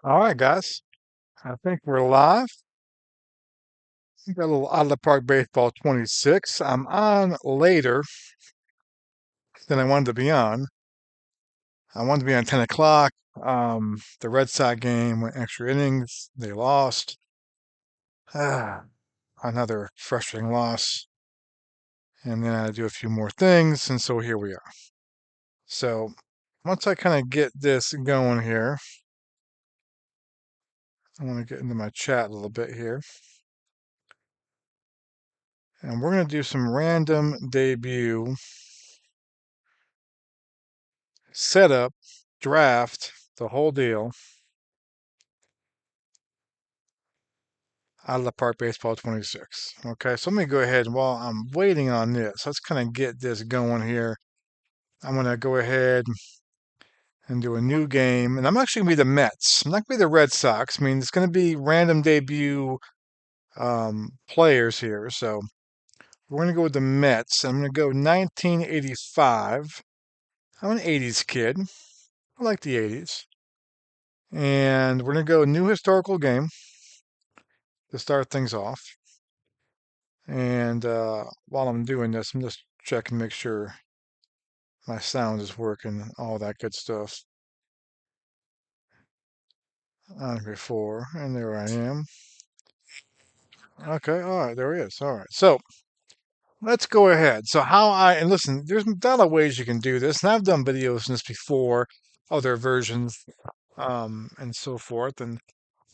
All right, guys. I think we're live. We got a little Out of the Park Baseball 26. I'm on later than I wanted to be on. I wanted to be on 10 o'clock. The Red Sox game went extra innings. They lost. Ah, another frustrating loss. And then I had to do a few more things. And so here we are. So once I kind of get this going here, I want to get into my chat a little bit here. And we're going to do some random debut setup, draft, the whole deal. Out of the Park Baseball 26. Okay, so let me go ahead and while I'm waiting on this, let's kind of get this going here. I'm going to go ahead and do a new game, and I'm actually going to be the Mets. I'm not going to be the Red Sox. I mean, it's going to be random debut players here. So we're going to go with the Mets. I'm going to go 1985. I'm an 80s kid. I like the 80s. And we're going to go new historical game to start things off. And while I'm doing this, I'm just checking, make sure my sound is working, all that good stuff on before. And there I am. Okay, all right, there he is. All right, so let's go ahead. So and listen, there's a lot of ways you can do this, and I've done videos on this before, other versions, and so forth, and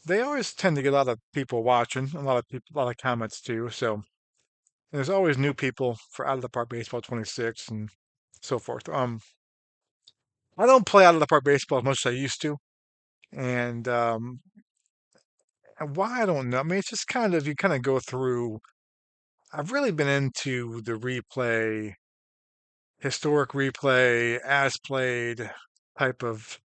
they always tend to get a lot of people watching, a lot of people, a lot of comments too. So there's always new people for Out of the Park Baseball 26 and so forth. I don't play Out of the Park Baseball as much as I used to, and why I don't know. I mean, it's just kind of you kind of go through. I've really been into the replay, historic replay, as played type of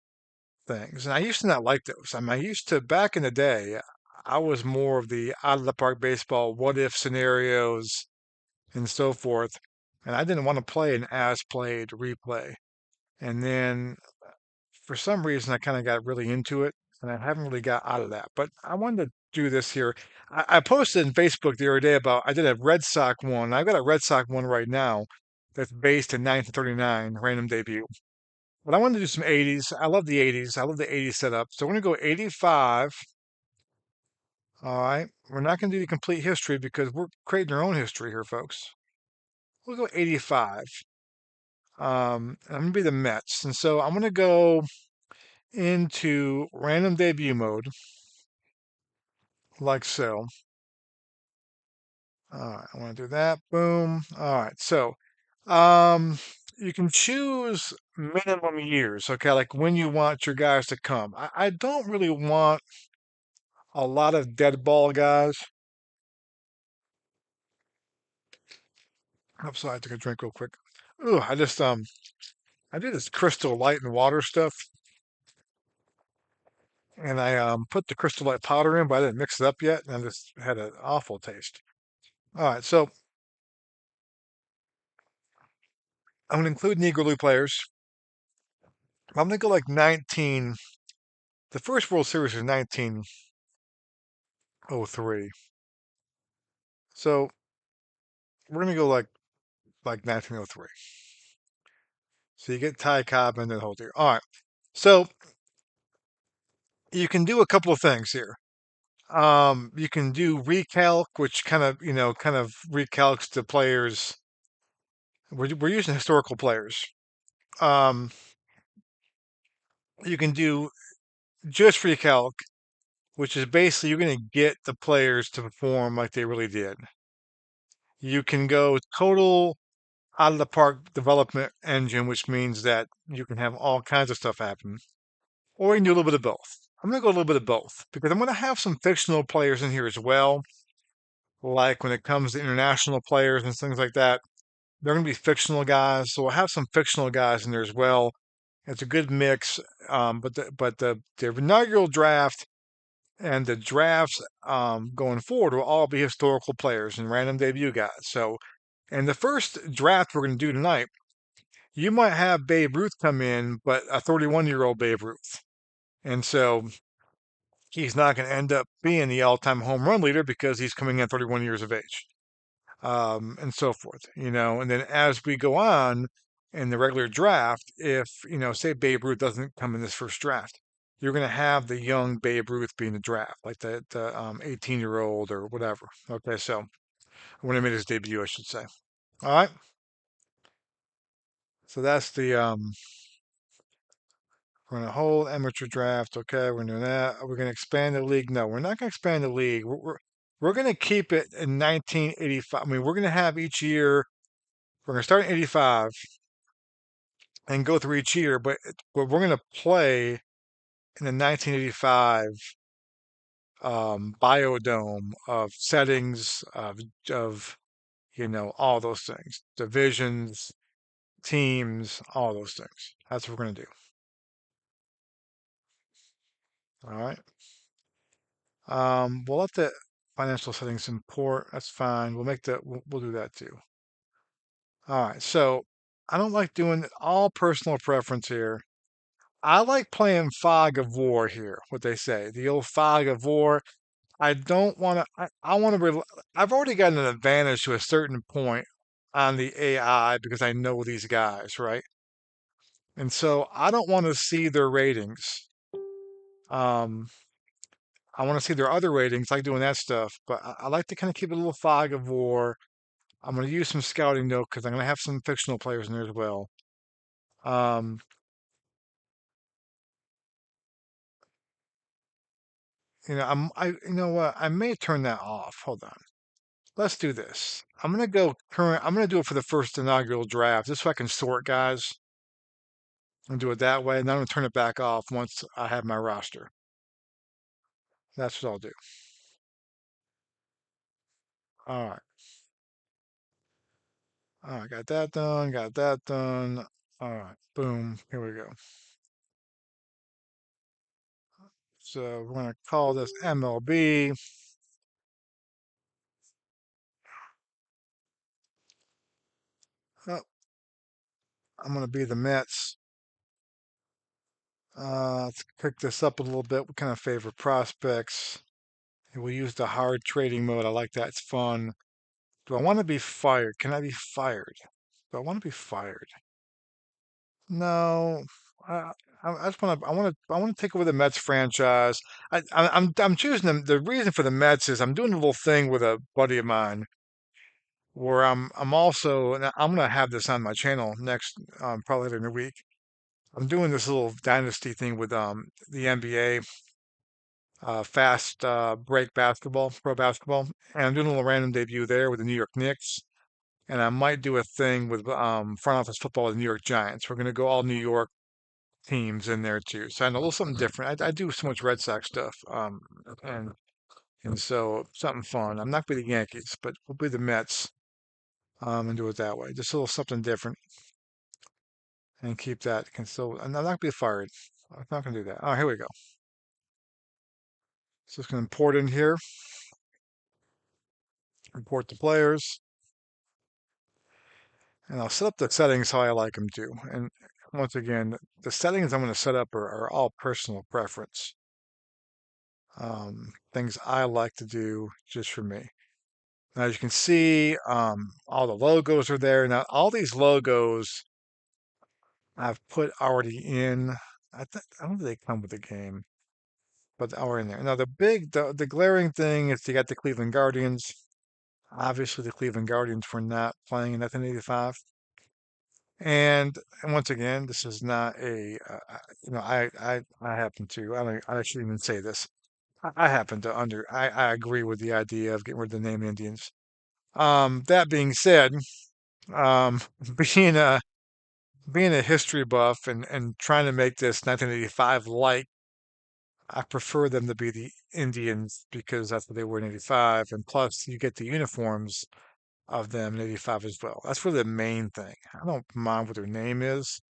things, and I used to not like those. I mean, I used to back in the day. I was more of the out of the park baseball, what if scenarios and so forth, and I didn't want to play an as played replay. And then for some reason, I kind of got really into it, and I haven't really got out of that. But I wanted to do this here. I posted in Facebook the other day about I did a Red Sox one. I've got a Red Sox one right now that's based in 1939 random debut. But I wanted to do some 80s. I love the 80s. I love the 80s setup. So we're going to go 85. All right. We're not going to do the complete history because we're creating our own history here, folks. We'll go 85. I'm going to be the Mets. And so I'm going to go into random debut mode like so. All right, I want to do that. Boom. All right. So, um, you can choose minimum years. Okay, like when you want your guys to come. I don't really want a lot of dead ball guys. I'm sorry, I took a drink real quick. Ooh, I did this crystal light and water stuff, and I put the crystal light powder in, but I didn't mix it up yet, and I just had an awful taste. All right, so I'm gonna include Negro League players. I'm gonna go like 19. The first World Series was 1903. So we're gonna go like 1903. So you get Ty Cobb and the whole deal. All right. So you can do a couple of things here. You can do recalc, which kind of recalcs the players. We're using historical players. Um, you can do just recalc, which is basically you're going to get the players to perform like they really did. You can go total out of the park development engine, which means that you can have all kinds of stuff happen. Or you can do a little bit of both. I'm going to go a little bit of both because I'm going to have some fictional players in here as well. Like when it comes to international players and things like that, they're going to be fictional guys. So we'll have some fictional guys in there as well. It's a good mix. But the inaugural draft and the drafts going forward will all be historical players and random debut guys. So, and the first draft we're going to do tonight, you might have Babe Ruth come in, but a 31-year-old Babe Ruth. And so he's not going to end up being the all-time home run leader because he's coming in 31 years of age, and so forth, And then as we go on in the regular draft, if, say Babe Ruth doesn't come in this first draft, you're going to have the young Babe Ruth being the draft, like the 18-year-old or whatever. Okay, so when he made his debut, I should say. All right, so that's the we're going to hold amateur draft. Okay, we're doing that. Are we going to expand the league? No, we're not going to expand the league. We're going to keep it in 1985. I mean, we're going to have each year. We're going to start in 85 and go through each year, but we're going to play in the 1985 biodome of settings of all those things, divisions, teams, all those things. That's what we're going to do. All right. We'll let the financial settings import. That's fine. We'll do that too. All right. So I don't like doing all personal preference here. I like playing fog of war here, what they say, the old fog of war. I don't want to, I want to, I've already got an advantage to a certain point on the AI because I know these guys, right? And so I don't want to see their ratings. Um, I want to see their other ratings, like doing that stuff, but I like to kind of keep a little fog of war. I'm going to use some scouting though, because I'm going to have some fictional players in there as well. Um, you know what? I may turn that off. Hold on. Let's do this. I'm going to go current. I'm going to do it for the first inaugural draft, just so I can sort guys and do it that way. And then I'm going to turn it back off once I have my roster. That's what I'll do. All right. All right. Got that done. Got that done. All right. Boom. Here we go. So we're going to call this MLB. Oh, I'm going to be the Mets. Let's pick this up a little bit. What kind of favorite prospects? We'll use the hard trading mode. I like that. It's fun. Do I want to be fired? Can I be fired? Do I want to be fired? No. I, I just want to. I want to. I want to take over the Mets franchise. I'm choosing them. The reason for the Mets is I'm doing a little thing with a buddy of mine where I'm also, and I'm gonna have this on my channel next, probably later in the week. I'm doing this little dynasty thing with the NBA, fast break basketball, pro basketball, and I'm doing a little random debut there with the New York Knicks, and I might do a thing with front office football with the New York Giants. We're gonna go all New York teams in there too, so I know a little something different. I do so much Red Sox stuff, and and so something fun. I'm not gonna be the Yankees, but we'll be the Mets, and do it that way. Just a little something different, and keep that. Can still, I'm not gonna be fired. I'm not gonna do that. Oh, here we go. So it's gonna import in here. Import the players. And I'll set up the settings how I like them to. And once again, the settings I'm going to set up are all personal preference. Things I like to do just for me. Now, as you can see, all the logos are there. Now, all these logos I've put already in. I don't think they come with the game, but they are in there. Now, the glaring thing is you got the Cleveland Guardians. Obviously, the Cleveland Guardians were not playing in 1985. And once again, this is not I happen to, I shouldn't even say this. I happen to I agree with the idea of getting rid of the name Indians. That being said, um, being a, being a history buff and trying to make this 1985 like, I prefer them to be the Indians because that's what they were in 85. And plus, you get the uniforms of them in 85 as well. That's really the main thing. I don't mind what their name is.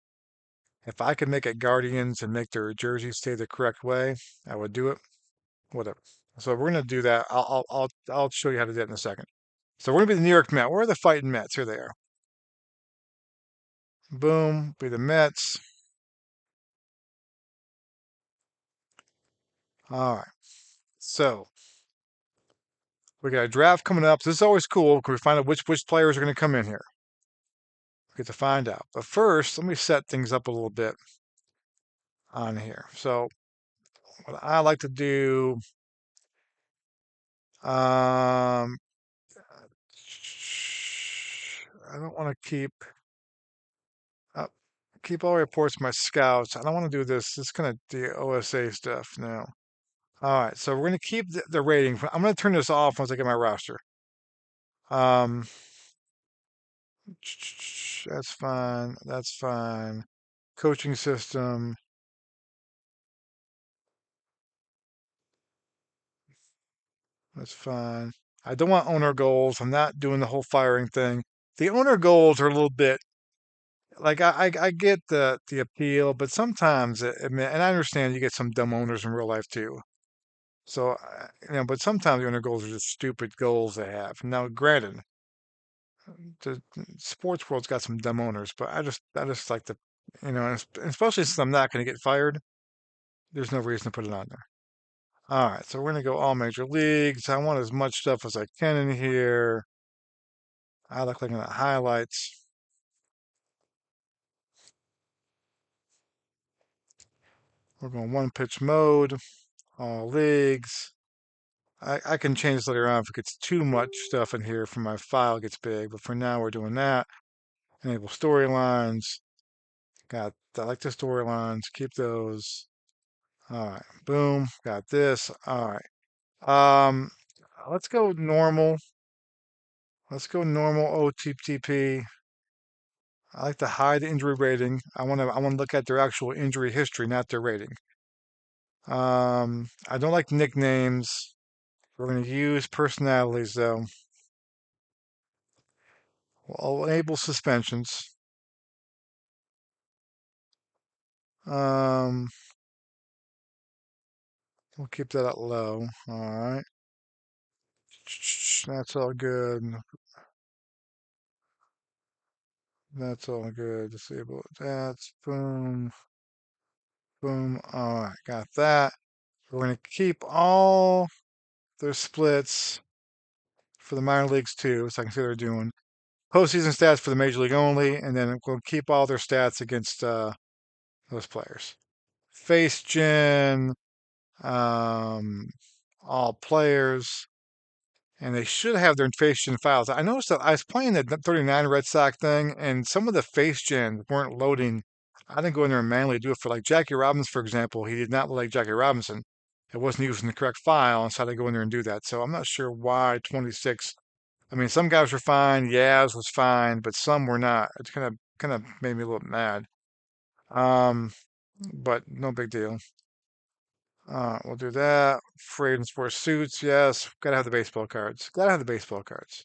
If I could make it Guardians and make their jersey stay the correct way, I would do it. Whatever. So we're gonna do that. I'll show you how to do that in a second. So we're gonna be the New York Mets. Where are the fighting Mets? Here they are. Boom. Be the Mets. All right. So we got a draft coming up. This is always cool because we find out which players are going to come in here. We get to find out. But first, let me set things up a little bit on here. So what I like to do, um, I don't want to uh, keep all reports my scouts. I don't want to do this. This kind of the OSA stuff now. All right, so we're going to keep the rating. I'm going to turn this off once I get my roster. Um, that's fine. That's fine. Coaching system. That's fine. I don't want owner goals. I'm not doing the whole firing thing. The owner goals are a little bit like I get the appeal, but sometimes and I understand you get some dumb owners in real life too. So but sometimes the owner goals are just stupid goals they have. Now, granted, the sports world's got some dumb owners, but I just like to, and especially since I'm not going to get fired, there's no reason to put it on there. All right, so we're going to go all major leagues. I want as much stuff as I can in here. I like looking at highlights. We're going one pitch mode, all leagues. I can change this later on if it gets too much stuff in here for my file gets big, but for now we're doing that. Enable storylines. I like the storylines. Keep those. All right, boom. Got this. All right. Um, let's go normal. Let's go normal OTTP. I like to hide the injury rating. I want to look at their actual injury history, not their rating. I don't like nicknames. We're going to use personalities though. We'll enable suspensions. Um, we'll keep that at low. All right. That's all good. That's all good. Disable that. Boom. Boom. All right. Got that. We're going to keep all their splits for the minor leagues too, so I can see what they're doing. Postseason stats for the major league only, and then we'll keep all their stats against those players. Face gen, um, all players, and they should have their face gen files. I noticed that I was playing the 39 Red Sox thing, and some of the face gens weren't loading. I didn't go in there and manually do it for like Jackie Robinson, for example. He did not look like Jackie Robinson. It wasn't using the correct file, and so I had to go in there and do that. So I'm not sure why 26. I mean, some guys were fine. Yaz was fine, but some were not. It kind of made me a little mad. Um, but no big deal. We'll do that. Free and sports suits, yes. Gotta have the baseball cards. Gotta have the baseball cards.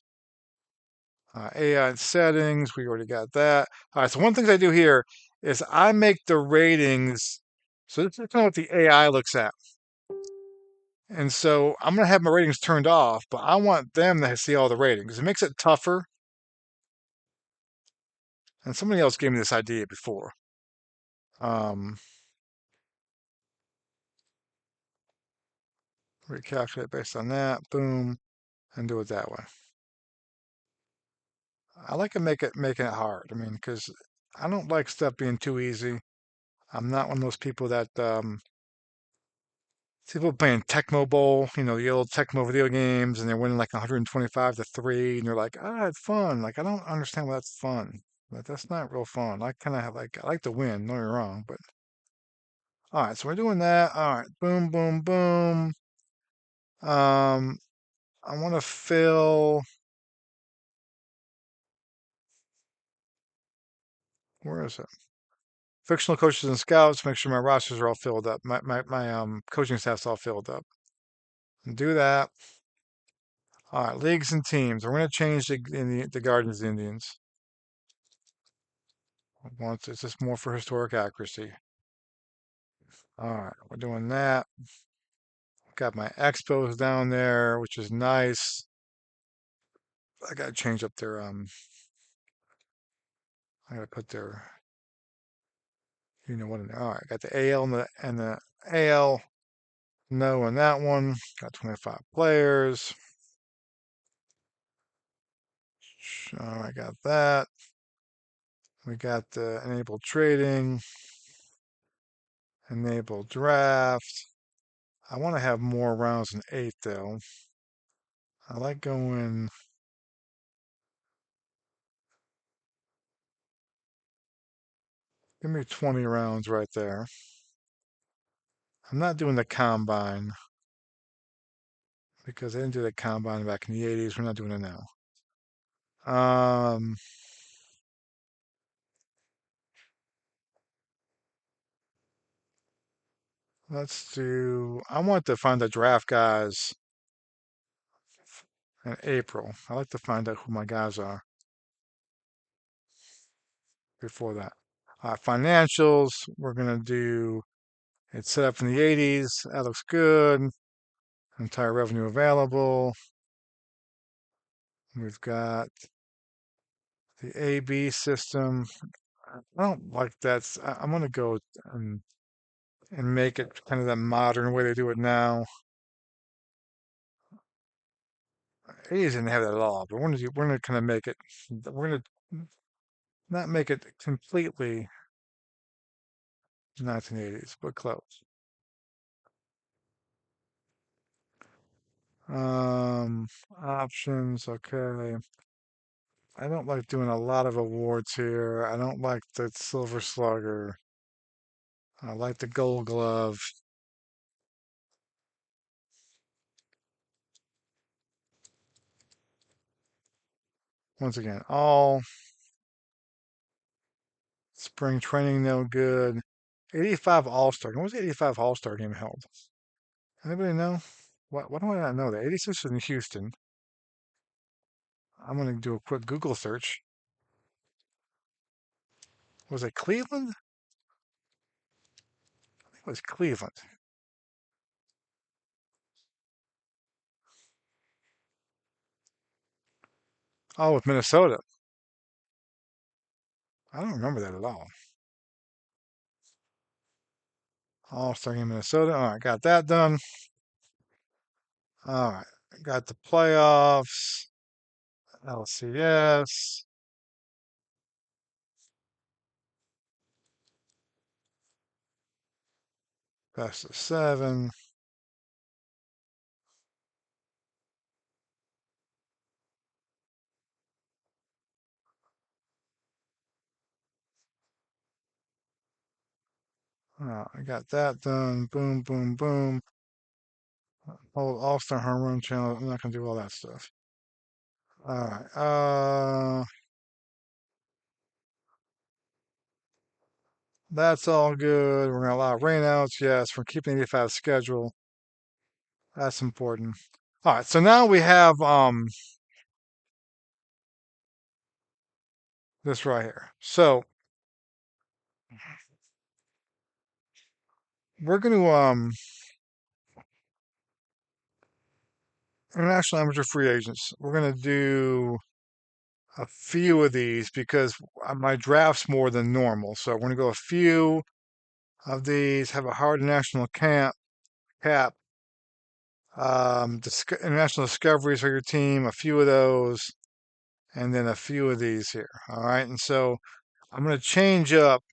AI settings, we already got that. All right, so one thing I do here is I make the ratings. So this is kind of what the AI looks at. And so I'm gonna have my ratings turned off, but I want them to see all the ratings. It makes it tougher. And somebody else gave me this idea before. Um, Recalculate based on that. Boom, and do it that way. I like to making it hard. I mean, because I don't like stuff being too easy. I'm not one of those people that people playing Tecmo Bowl, the old Tecmo video games, and they're winning like 125 to 3, and you're like, it's fun. Like, I don't understand why that's fun. But that's not real fun. I kind of have I like to win, don't get me wrong, but all right, so we're doing that. All right, boom, boom, boom. Um, I want to fill, where is it? Fictional coaches and scouts, make sure my rosters are all filled up. My coaching staff's all filled up. Do that. All right, leagues and teams. We're going to change the Guardians Indians. Once it's just more for historic accuracy. All right, we're doing that. Got my expos down there, which is nice. I gotta change up their I gotta put their what in there. All right, got the AL and the AL. No on that one. Got 25 players. All right, got that. We got the enable trading, enable draft. I want to have more rounds than 8 though. I like going. Give me 20 rounds right there. I'm not doing the combine because they didn't do the combine back in the 80s. We're not doing it now. Um, let's do. I want to find the draft guys in April. I like to find out who my guys are before that. Financials, we're gonna do. It's set up in the 80s. That looks good. Entire revenue available. We've got the AB system. I don't like that. I'm gonna go and make it kind of the modern way they do it now. 80s didn't have that at all, but we're gonna kind of make it. We're gonna not make it completely 1980s, but close. Um, Options, okay. I don't like doing a lot of awards here. I don't like the Silver Slugger. I like the Gold Glove. Once again, all spring training, no good. 85 All-Star. When was the 85 All-Star game held? Anybody know? Why do I not know that? 86 was in Houston. I'm going to do a quick Google search. Was it Cleveland? I think it was Cleveland. Oh, with Minnesota. I don't remember that at all. All-Star game Minnesota. All right, got that done. All right, got the playoffs, LCS, best of 7. I got that done. Boom, boom, boom. Whole All-Star home run challenge. I'm not gonna do all that stuff. All right. That's all good. We're gonna allow rainouts. Yes, we're keeping 85 schedule. That's important. All right. So now we have this right here. So we're gonna international amateur free agents. We're gonna do a few of these because my draft's more than normal. So we're gonna go a few of these. Have a hard national cap. International discoveries for your team. A few of those, and then a few of these here. All right. And so I'm gonna change up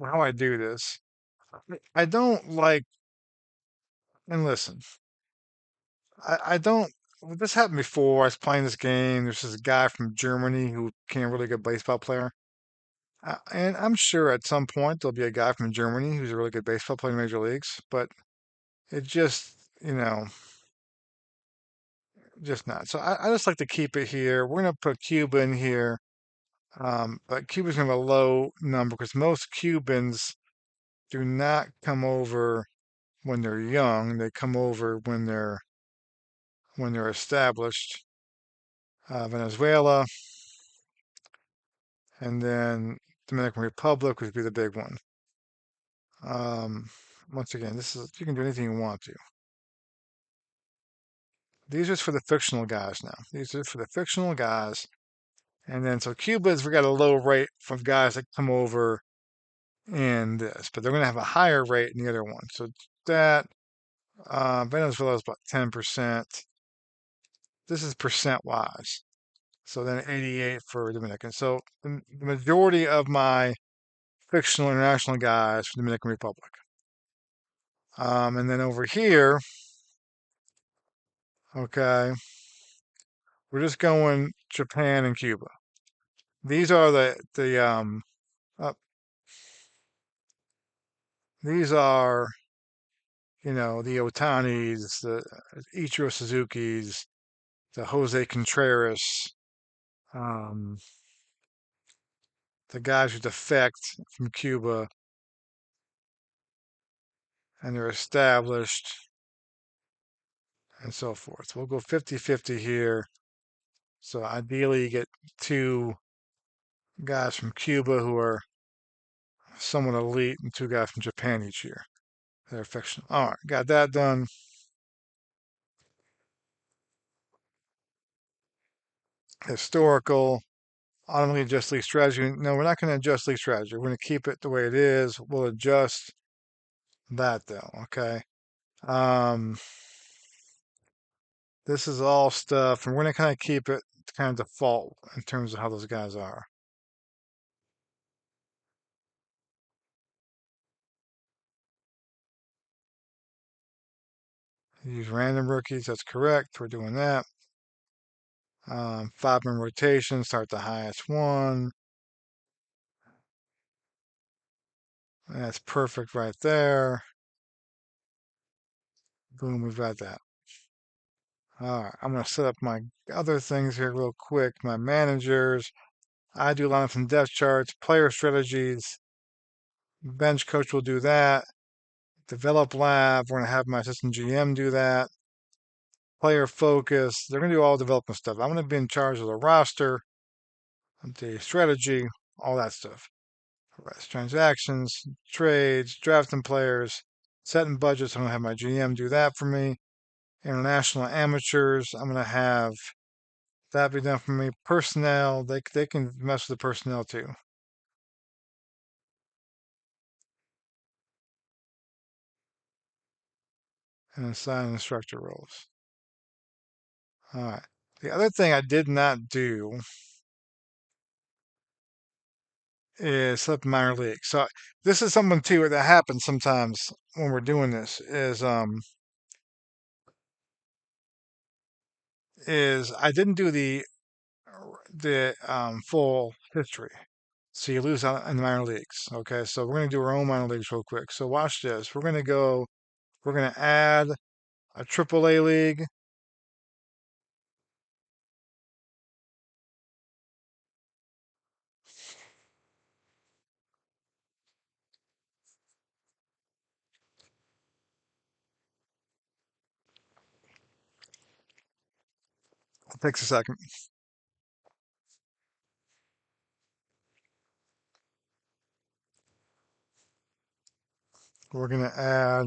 how I do this. I don't like, and listen, I don't. This happened before. I was playing this game. There's this guy from Germany who became a really good baseball player. And I'm sure at some point there'll be a guy from Germany who's a really good baseball player in major leagues, but it just, just not. So I just like to keep it here. We're going to put Cuba in here, but Cuba's going to have a low number because most Cubans do not come over when they're young. They come over when they're established. Venezuela, and then Dominican Republic would be the big one. Um, Once again, this is you can do anything you want to. These are for the fictional guys now. These are for the fictional guys. And then so Cuba's we got a low rate from guys that come over in this, but they're gonna have a higher rate in the other one. So that Venezuela is about 10%. This is percent wise. So then 88 for Dominican. So the majority of my fictional international guys from Dominican Republic. And then over here, okay, we're just going Japan and Cuba. These are uh, these are the Otanis, the Ichiro Suzuki's, the Jose Contreras, um, the guys who defect from Cuba and they're established and so forth. We'll go 50-50 here. So ideally, you get two guys from Cuba who are somewhat elite and two guys from Japan each year. They're fictional. All right, got that done. Historical. Automatically adjust league strategy. No, we're not going to adjust league strategy. We're going to keep it the way it is. We'll adjust that though. Okay. Um, this is all stuff, and we're going to kind of keep it kind of default in terms of how those guys are. Use random rookies. That's correct. We're doing that. 5-man rotation. Start the highest one. That's perfect right there. Boom, we've got that. All right, I'm going to set up my other things here real quick. My managers. I do lineups and depth charts, player strategies. Bench coach will do that. Develop lab. We're going to have my assistant GM do that. Player focus. They're going to do all development stuff. I'm going to be in charge of the roster, the strategy, all that stuff. Rest transactions, trades, drafting players, setting budgets. I'm going to have my GM do that for me. International amateurs. I'm going to have that be done for me. Personnel. They can mess with the personnel too. And assign instructor roles. All right. The other thing I did not do is set up minor league. So this is something too that happens sometimes when we're doing this is I didn't do the full history. So you lose out in the minor leagues. Okay, so we're gonna do our own minor leagues real quick. So watch this. We're gonna add a triple A league. It takes a second. We're gonna add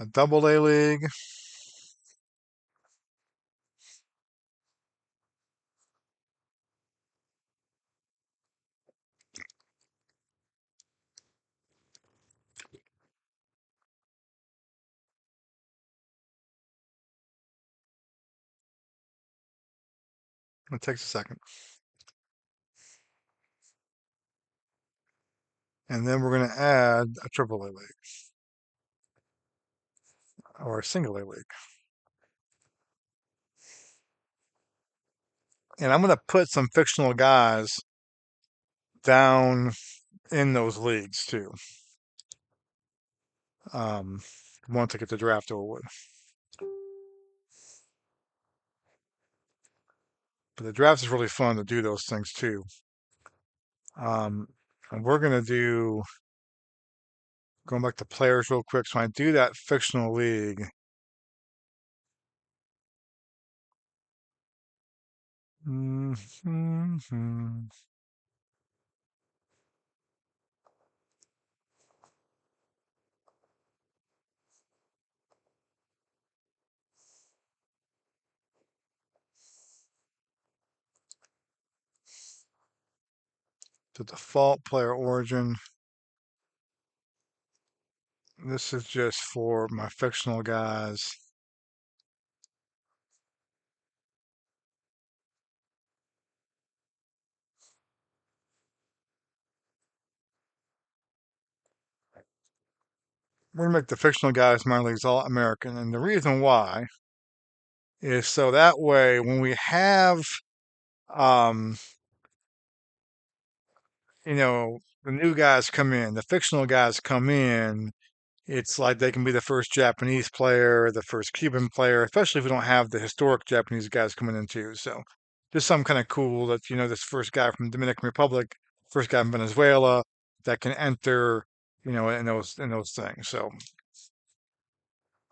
a double A league. It takes a second. And then we're gonna add a triple A league or a single A league. And I'm gonna put some fictional guys down in those leagues too. Um, Once I get the draft over with. But the draft is really fun to do those things too. Um, and we're gonna do going back to players real quick. So when I do that fictional league, mhm, The default player origin. This is just for my fictional guys. We're gonna make the fictional guys minor leagues all American, and the reason why is so that way when we have um the new guys come in, the fictional guys come in, it's like they can be the first Japanese player, the first Cuban player, especially if we don't have the historic Japanese guys coming in too. So just something kind of cool that, this first guy from Dominican Republic, first guy from Venezuela that can enter, in those things. So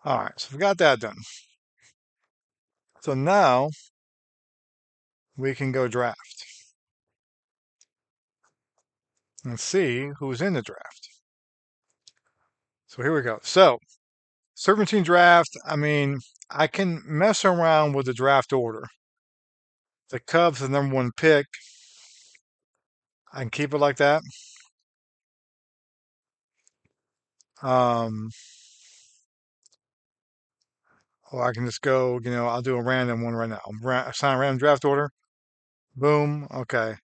all right, so we got that done. So now we can go draft and see who's in the draft. So here we go. So Serpentine draft, I mean, I can mess around with the draft order. The Cubs, the number one pick, I can keep it like that. Um, or I can just go, I'll do a random one right now. Assign a random draft order. Boom. Okay.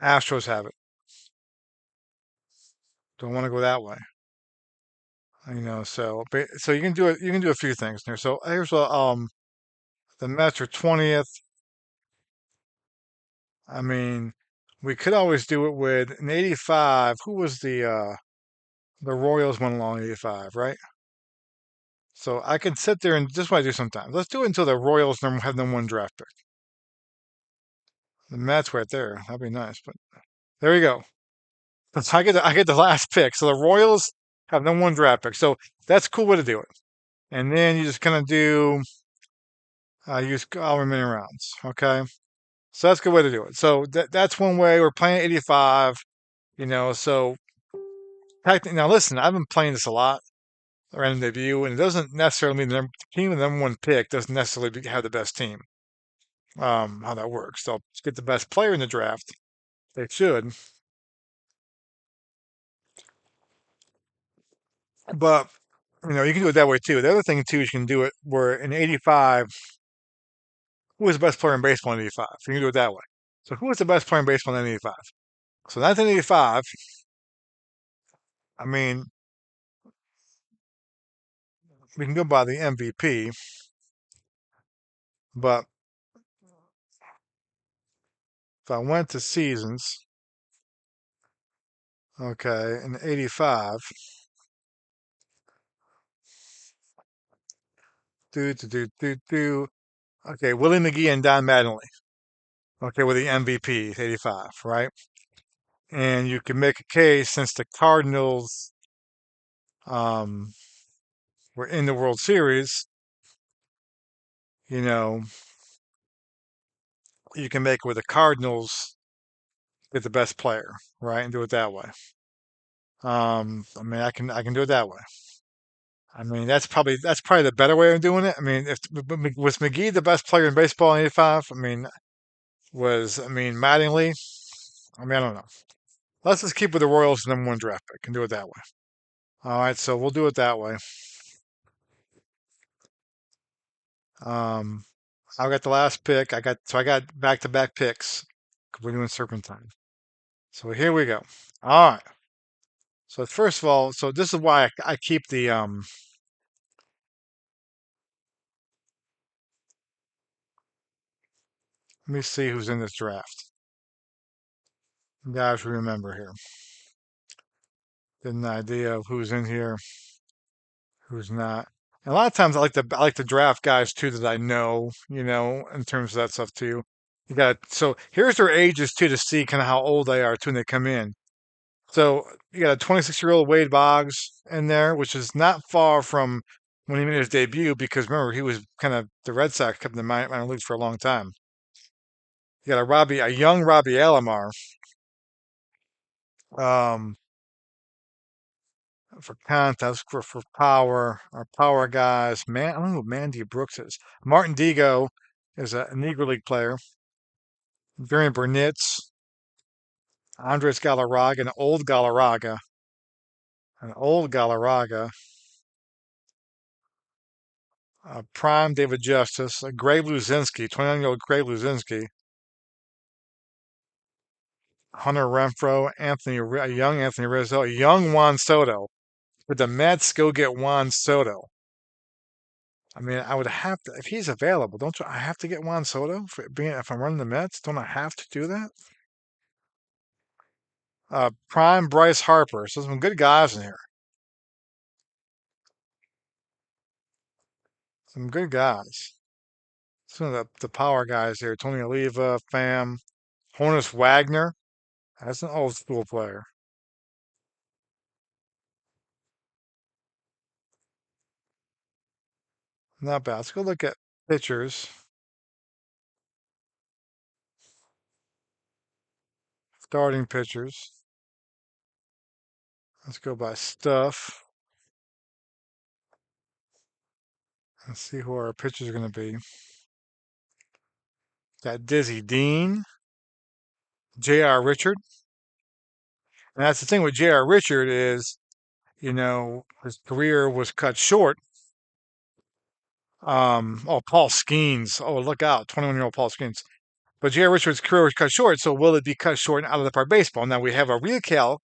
Astros have it. Don't want to go that way. So you can do it. You can do a few things there. So here's the Mets are 20th. I mean, we could always do it with an 85. Who was the Royals went along 85, right? So I can sit there and just what I do sometimes. Let's do it until the Royals have them one draft pick. The Mets right there. That'd be nice. But there you go. I get the last pick. So the Royals have no one draft pick. So that's a cool way to do it. And then you just kind of use all remaining rounds. Okay. So that's a good way to do it. So that's one way. We're playing 85. So now listen, I've been playing this a lot, random debut, and it doesn't necessarily mean the team with the number one pick doesn't necessarily have the best team. How that works. They'll get the best player in the draft. They should. But you can do it that way too. The other thing too is you can do it where in 85, who was the best player in baseball in 85? So you can do it that way. So who was the best player in baseball in 85? So 1985, I mean, we can go by the MVP, but if I went to seasons, okay, in 85, okay, Willie McGee and Don Mattingly, okay, with the MVP, 85, right? And you can make a case since the Cardinals um, were in the World Series, you know, you can make it where the Cardinals get the best player, right, and do it that way. I mean, I can do it that way. I mean, that's probably the better way of doing it. I mean, if was McGee the best player in baseball in '85? Mattingly? I mean, I don't know. Let's just keep with the Royals number one draft pick and do it that way. All right, so we'll do it that way. Um, I got the last pick. I got back-to-back picks. 'Cause we're doing Serpentine. So here we go. All right. So first of all, so this is why I keep let me see who's in this draft. Guys, remember here. Get an idea of who's in here, who's not. And a lot of times I like to draft guys too that I know, in terms of that stuff too. So here's their ages too to see kind of how old they are too when they come in. So you got a 26-year-old Wade Boggs in there, which is not far from when he made his debut because remember he was kind of the Red Sox kept in the minor leagues for a long time. You got a young Robbie Alomar, um, for contests, for power, our power guys. Man, I don't know who Mandy Brooks is. Martin Digo is a Negro League player. Varian Burnitz, Andres Galarraga, an old Galarraga, prime David Justice, Gray Luzinski, 29-year-old Gray Luzinski, Hunter Renfro, a young Anthony Rizzo, a young Juan Soto. Would the Mets go get Juan Soto? I mean, I would have to, if he's available, don't you, I have to get Juan Soto for being, if I'm running the Mets? Don't I have to do that? Prime Bryce Harper. So some good guys in here. Some good guys. Some of the power guys here. Tony Oliva, Pham, Honus Wagner. That's an old school player. Not bad. Let's go look at pitchers, starting pitchers. Let's go by stuff. Let's see who our pitchers are going to be. Got Dizzy Dean, J.R. Richard. And that's the thing with J.R. Richard is, his career was cut short. Paul Skeens. Oh, look out, 21-year-old Paul Skeens. But J.R. Richard's career was cut short, so will it be cut short out of the park baseball? Now we have a recalc,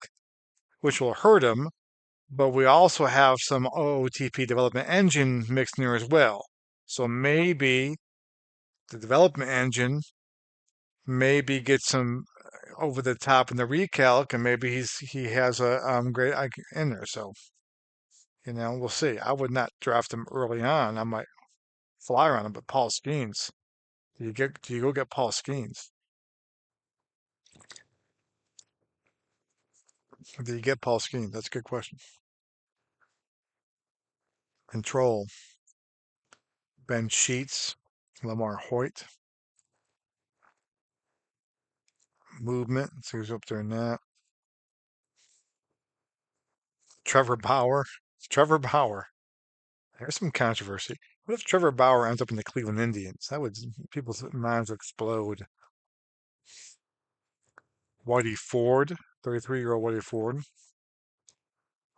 which will hurt him, but we also have some OOTP development engine mixed in there as well. So maybe the development engine maybe gets some over the top in the recalc, and maybe he has a great in there. So we'll see. I would not draft him early on. I might flyer on him, but Paul Skeens. Do you go get Paul Skeens? Do you get Paul Skeens? That's a good question. Control. Ben Sheets, Lamar Hoyt. Movement. Let's see who's up there in that. Trevor Bauer. Trevor Bauer. There's some controversy. What if Trevor Bauer ends up in the Cleveland Indians? That would people's minds explode. Whitey Ford, 33-year-old Whitey Ford.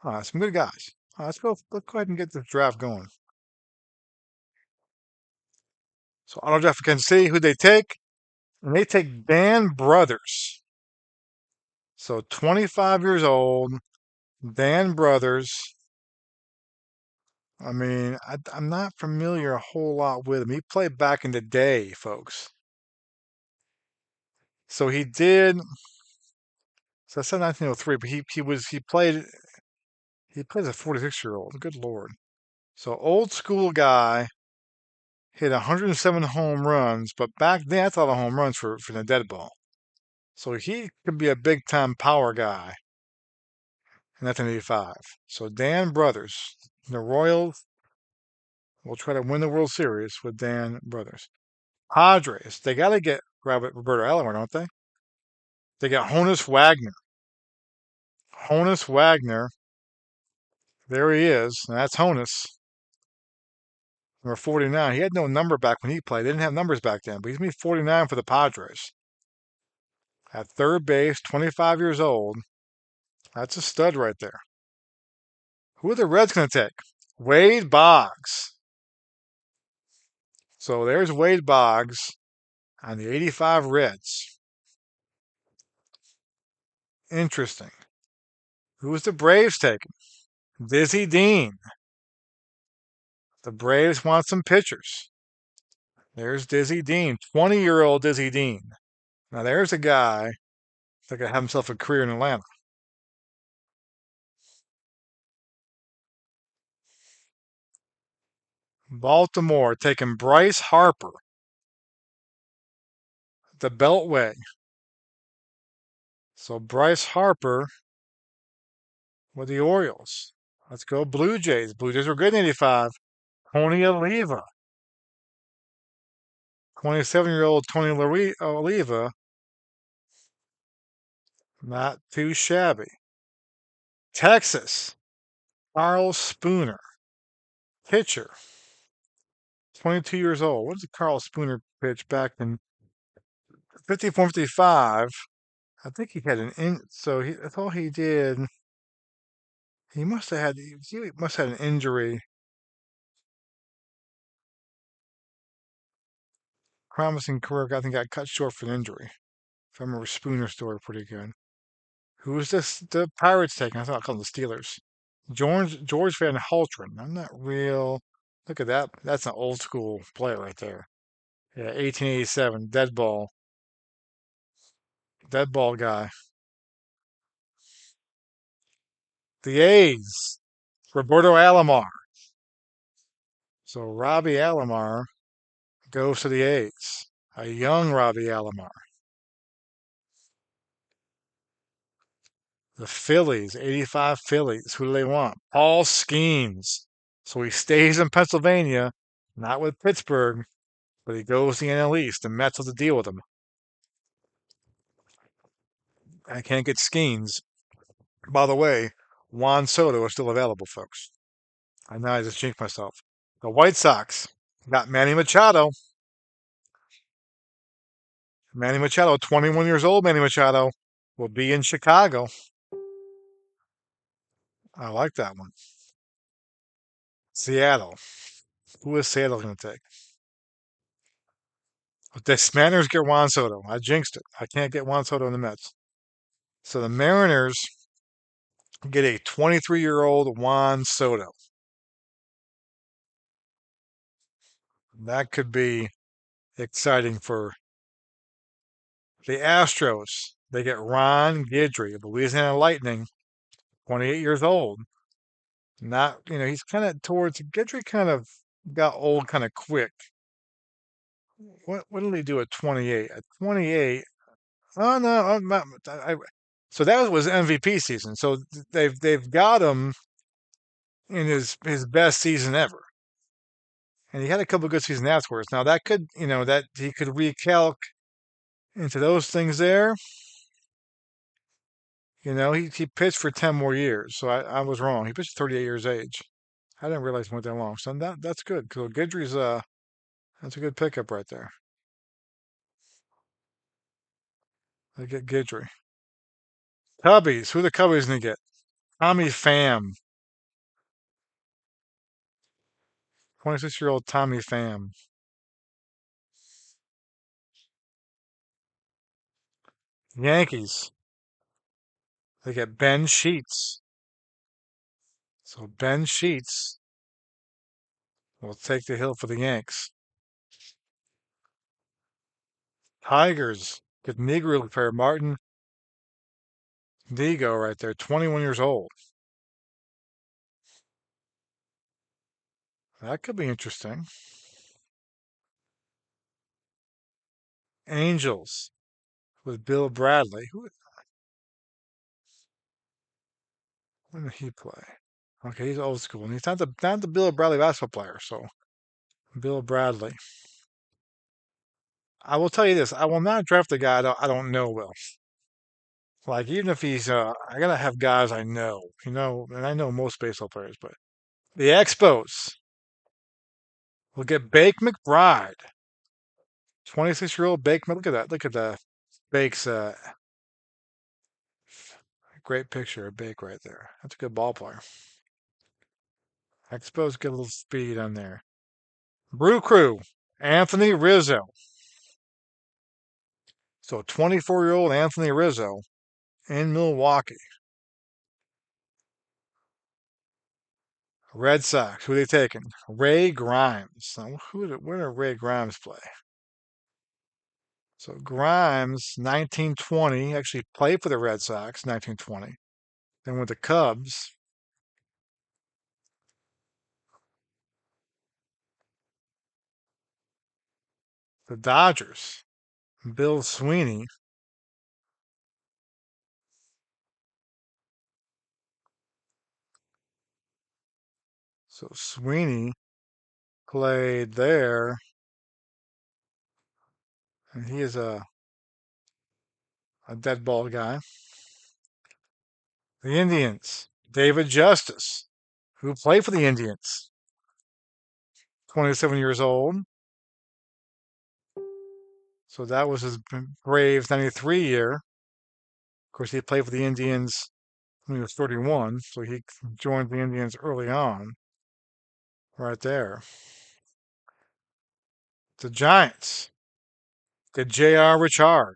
Some good guys. Let's go ahead and get this draft going. So auto draft can see who they take, and they take Dan Brothers. So 25 years old, Dan Brothers. I mean, I'm not familiar a whole lot with him. He played back in the day, folks. So he did. So I said 1903, but he played as a 46-year-old. Good Lord. So old school guy hit 107 home runs, but back then that's a lot of home runs for the dead ball. So he could be a big time power guy in 1985. So Dan Brothers, the Royals will try to win the World Series with Dan Brothers. Padres, they got to get Roberto Alomar, don't they? They got Honus Wagner. Honus Wagner, there he is. And that's Honus, number 49. He had no number back when he played. They didn't have numbers back then, but he's going to be 49 for the Padres. At third base, 25 years old. That's a stud right there. Who are the Reds going to take? Wade Boggs. So there's Wade Boggs on the 85 Reds. Interesting. Who's the Braves taking? Dizzy Dean. The Braves want some pitchers. There's Dizzy Dean, 20-year-old Dizzy Dean. Now there's a guy that could have himself a career in Atlanta. Baltimore taking Bryce Harper, the Beltway. So Bryce Harper with the Orioles. Let's go Blue Jays. Blue Jays were good in 85. Tony Oliva. 27-year-old Tony Oliva. Not too shabby. Texas. Carl Spooner. Pitcher. 22 years old. What did Carl Spooner pitch back in 54-55? I think he had so I thought he did. He must have had an injury. Promising career. I think got cut short for an injury. If I remember Spooner's story pretty good. Who was this? The Pirates taking? I thought I called them the Steelers. George Van Haltren. I'm not real. Look at that. That's an old school player right there. Yeah, 1887. Dead ball guy. The A's. Roberto Alomar. So Robbie Alomar goes to the A's. A young Robbie Alomar. The Phillies, 85 Phillies. Who do they want? Paul Skeens. So he stays in Pennsylvania, not with Pittsburgh, but he goes to the NL East. The Mets have to deal with him. I can't get Skeens. By the way, Juan Soto is still available, folks. I know I just jinxed myself. The White Sox got Manny Machado. Manny Machado, 21 years old. Manny Machado will be in Chicago. I like that one. Seattle. Who is Seattle going to take? The Mariners get Juan Soto. I jinxed it. I can't get Juan Soto in the Mets. So the Mariners get a 23-year-old Juan Soto. That could be exciting for the Astros. They get Ron Guidry of the Louisiana Lightning, 28 years old. Not, he's kind of towards Guidry kind of got old kind of quick. What did he do at 28? At 28, oh no, so that was MVP season. So they've got him in his best season ever, and he had a couple of good seasons afterwards. Now that could, that he could recalc into those things there. He pitched for 10 more years, so I was wrong. He pitched at 38 years age. I didn't realize he went that long. So that's good. So Guidry's that's a good pickup right there. They get Guidry. Cubbies. Who the Cubbies gonna get? Tommy Pham. 26-year-old Tommy Pham. Yankees. They get Ben Sheets. So Ben Sheets will take the hill for the Yanks. Tigers get Negro player Martin Digo right there, 21 years old. That could be interesting. Angels with Bill Bradley. When did he play? Okay, he's old school, and he's not the Bill Bradley basketball player. So Bill Bradley. I will tell you this: I will not draft a guy I don't know well. Like even if he's, I gotta have guys I know, and I know most baseball players. But the Expos will get Bake McBride, 26-year-old Bake. Look at that! Look at the Bake's great picture of Bake right there. That's a good ball player. Expos get a little speed on there. Brew Crew, Anthony Rizzo. So 24-year-old Anthony Rizzo in Milwaukee. Red Sox, who are they taking? Ray Grimes. Now, where did Ray Grimes play? So Grimes, 1920, actually played for the Red Sox, 1920. Then with the Cubs. The Dodgers. Bill Sweeney. So Sweeney played there, and he is a dead ball guy. The Indians. David Justice, who played for the Indians, 27 years old. So that was his Braves 93 year. course, he played for the Indians when he was 31, so he joined the Indians early on, right there. The Giants, the J.R. Richard.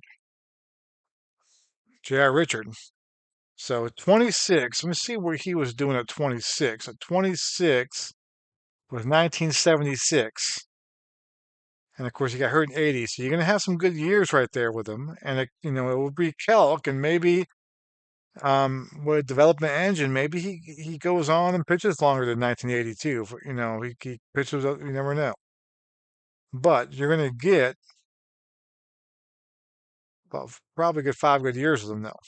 So at 26, let me see where he was doing at 26. At 26 was 1976. And of course, he got hurt in 80. So you're going to have some good years right there with him. And, it will be Kelk. And maybe with development engine, maybe he goes on and pitches longer than 1982. He pitches, you never know. But you're going to get well, probably get 5 good years with him, though.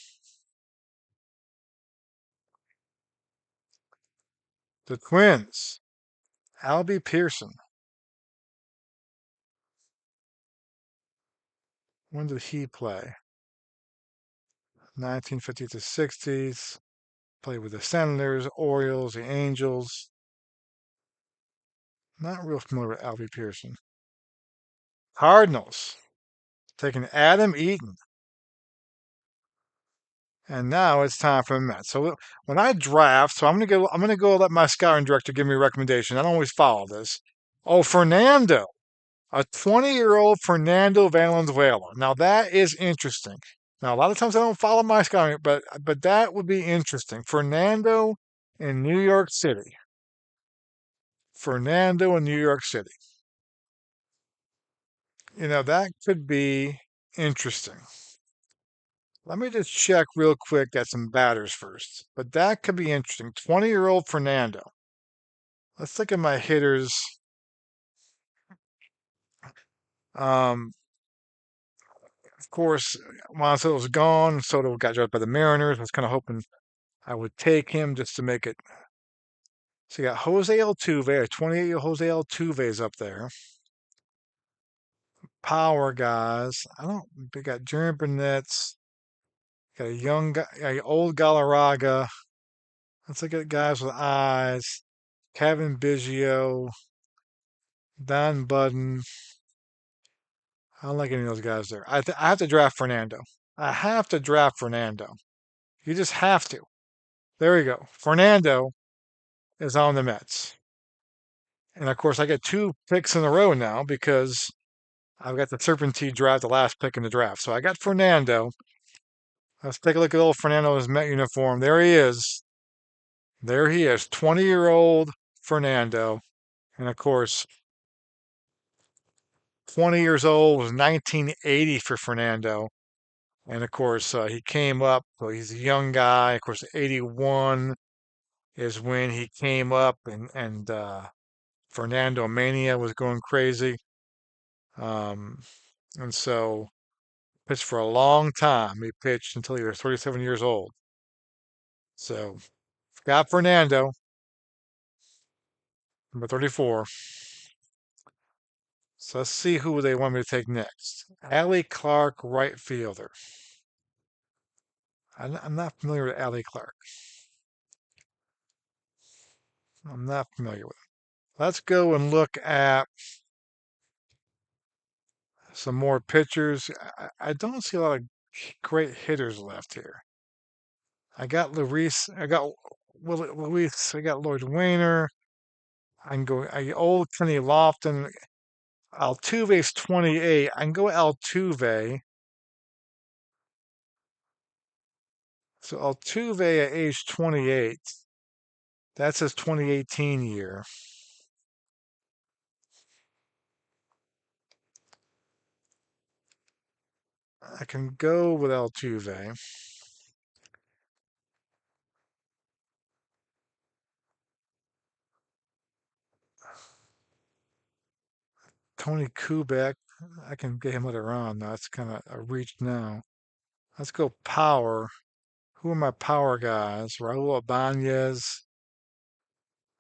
The Twins, Albie Pearson. When did he play? 1950s to 60s. Played with the Senators, Orioles, the Angels. Not real familiar with Albie Pearson. Cardinals, taking Adam Eaton. And now it's time for the Mets. So when I draft, I'm gonna go let my scouting director give me a recommendation. I don't always follow this. Oh, Fernando, a 20-year-old Fernando Valenzuela. Now that is interesting. Now a lot of times I don't follow my scouting, but that would be interesting. Fernando in New York City. Fernando in New York City. That could be interesting. Let me just check real quick at some batters first. But that could be interesting. 20-year-old Fernando. Let's look at my hitters. Um, of course, Juan Soto's gone. Soto got drafted by the Mariners. I was kind of hoping I would take him just to make it. So you got Jose Altuve, a 28-year-old Jose Altuve is up there. Power guys. I don't. We got Jeremy Burnett's. Got a young guy, a old Galarraga. Let's look at guys with eyes. Kevin Biggio, Don Budden. I don't like any of those guys there. I have to draft Fernando. I have to draft Fernando. You just have to. There we go. Fernando is on the Mets. And of course, I get 2 picks in a row now because I've got the Serpentine draft, the last pick in the draft. So I got Fernando. Let's take a look at old Fernando's Met uniform. There he is. There he is. 20-year-old Fernando. And of course, 20 years old was 1980 for Fernando. And of course, he came up. So he's a young guy. Of course, 81 is when he came up, and Fernando Mania was going crazy. Um, and so pitched for a long time. He pitched until he was 37 years old. So got Fernando, number 34. So let's see who they want me to take next. Allie Clark, right fielder. I'm not familiar with Allie Clark. I'm not familiar with him. Let's go and look at some more pitchers. I don't see a lot of great hitters left here. I got Luis. I got Luis. I got Lloyd Wayner. I can go. Old Kenny Lofton. Altuve's 28. I can go Altuve. So Altuve at age 28. That's his 2018 year. I can go with Altuve. Tony Kubek. I can get him later on. That's kind of a reach now. Let's go power. Who are my power guys? Raul Ibanez.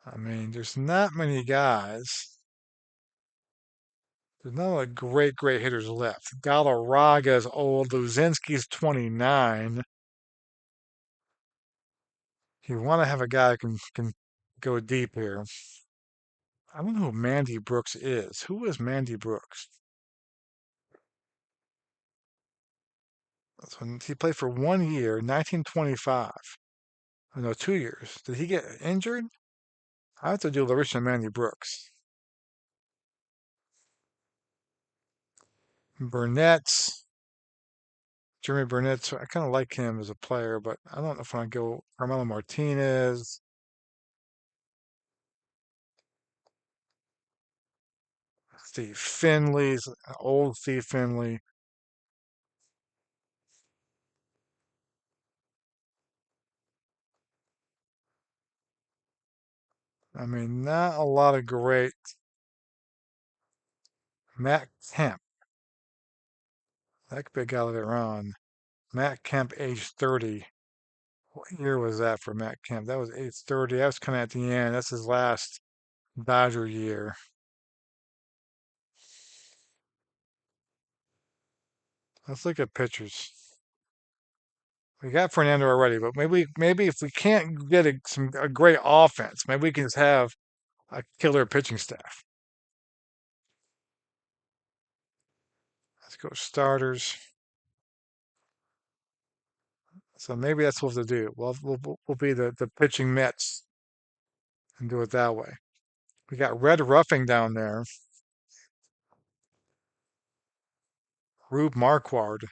I mean, there's not many guys. There's not a lot of great hitters left. Galarraga's old. Luzinski's 29. You want to have a guy who can go deep here. I don't know who Mandy Brooks is. Who is Mandy Brooks? So he played for 1 year, 1925. Oh, no, 2 years. Did he get injured? I have to do Larissa Mandy Brooks. Burnett's. Jeremy Burnett. So I kind of like him as a player, but I don't know if I want to go Carmelo Martinez. Steve Finley's old Steve Finley. I mean, not a lot of great. Matt Kemp. That could be a guy later on. Matt Kemp, age 30. What year was that for Matt Kemp? That was age 30. That was kind of at the end. That's his last Dodger year. Let's look at pitchers. We got Fernando already, but maybe if we can't get a great offense, maybe we can just have a killer pitching staff. Let's go starters. So maybe that's what we'll do. We'll be the pitching Mets and do it that way. We got Red Ruffing down there. Rube Marquard.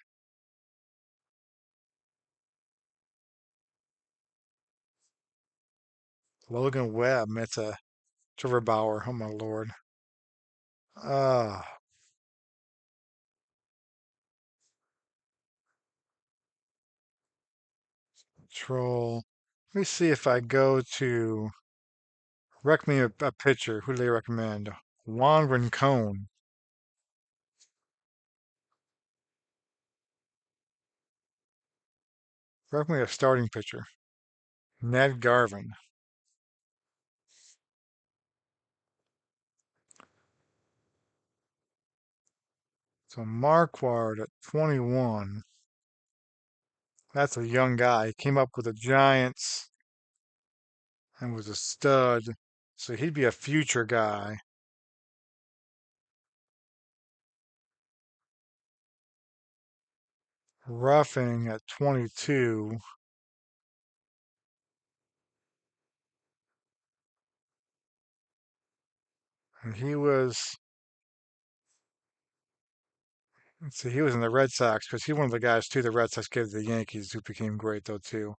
Logan Webb. It's a Trevor Bauer. Oh my lord. Ah, Troll. Let me see if I go to recommend a pitcher. Who do they recommend? Juan Rincon. Recommend a starting pitcher. Ned Garvin. So Marquard at 21. That's a young guy. He came up with the Giants and was a stud. So he'd be a future guy. Roughing at 22. And let's see, he was in the Red Sox because he's one of the guys too. The Red Sox gave to the Yankees, who became great though too.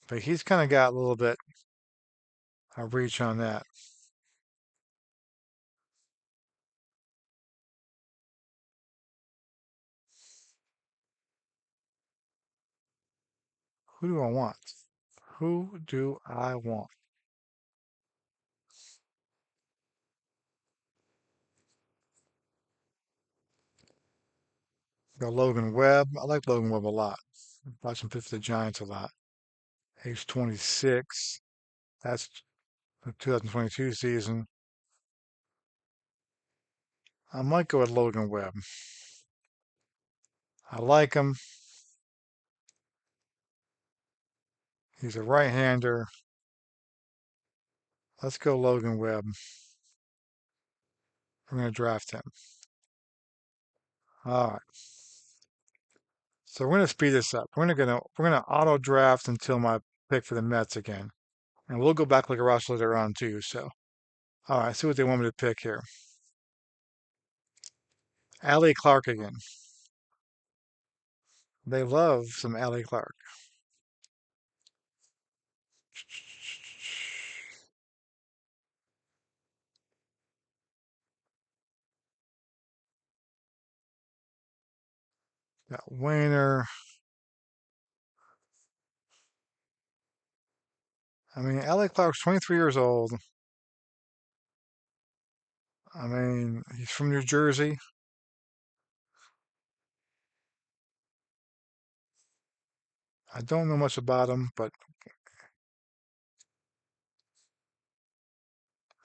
But he's kind of got a little bit of reach on that. Who do I want? Who do I want? Got Logan Webb. I like Logan Webb a lot. Watch him pitch for the Giants a lot. Age 26. That's the 2022 season. I might go with Logan Webb. I like him. He's a right-hander. Let's go Logan Webb. We're going to draft him. All right. So we're going to speed this up. We're gonna auto draft until my pick for the Mets again, and we'll go back like a rush later on too. So all right, see what they want me to pick here. Allie Clark again. They love some Allie Clark. Got Wayner. I mean, Allie Clark's 23 years old. I mean, he's from New Jersey. I don't know much about him, but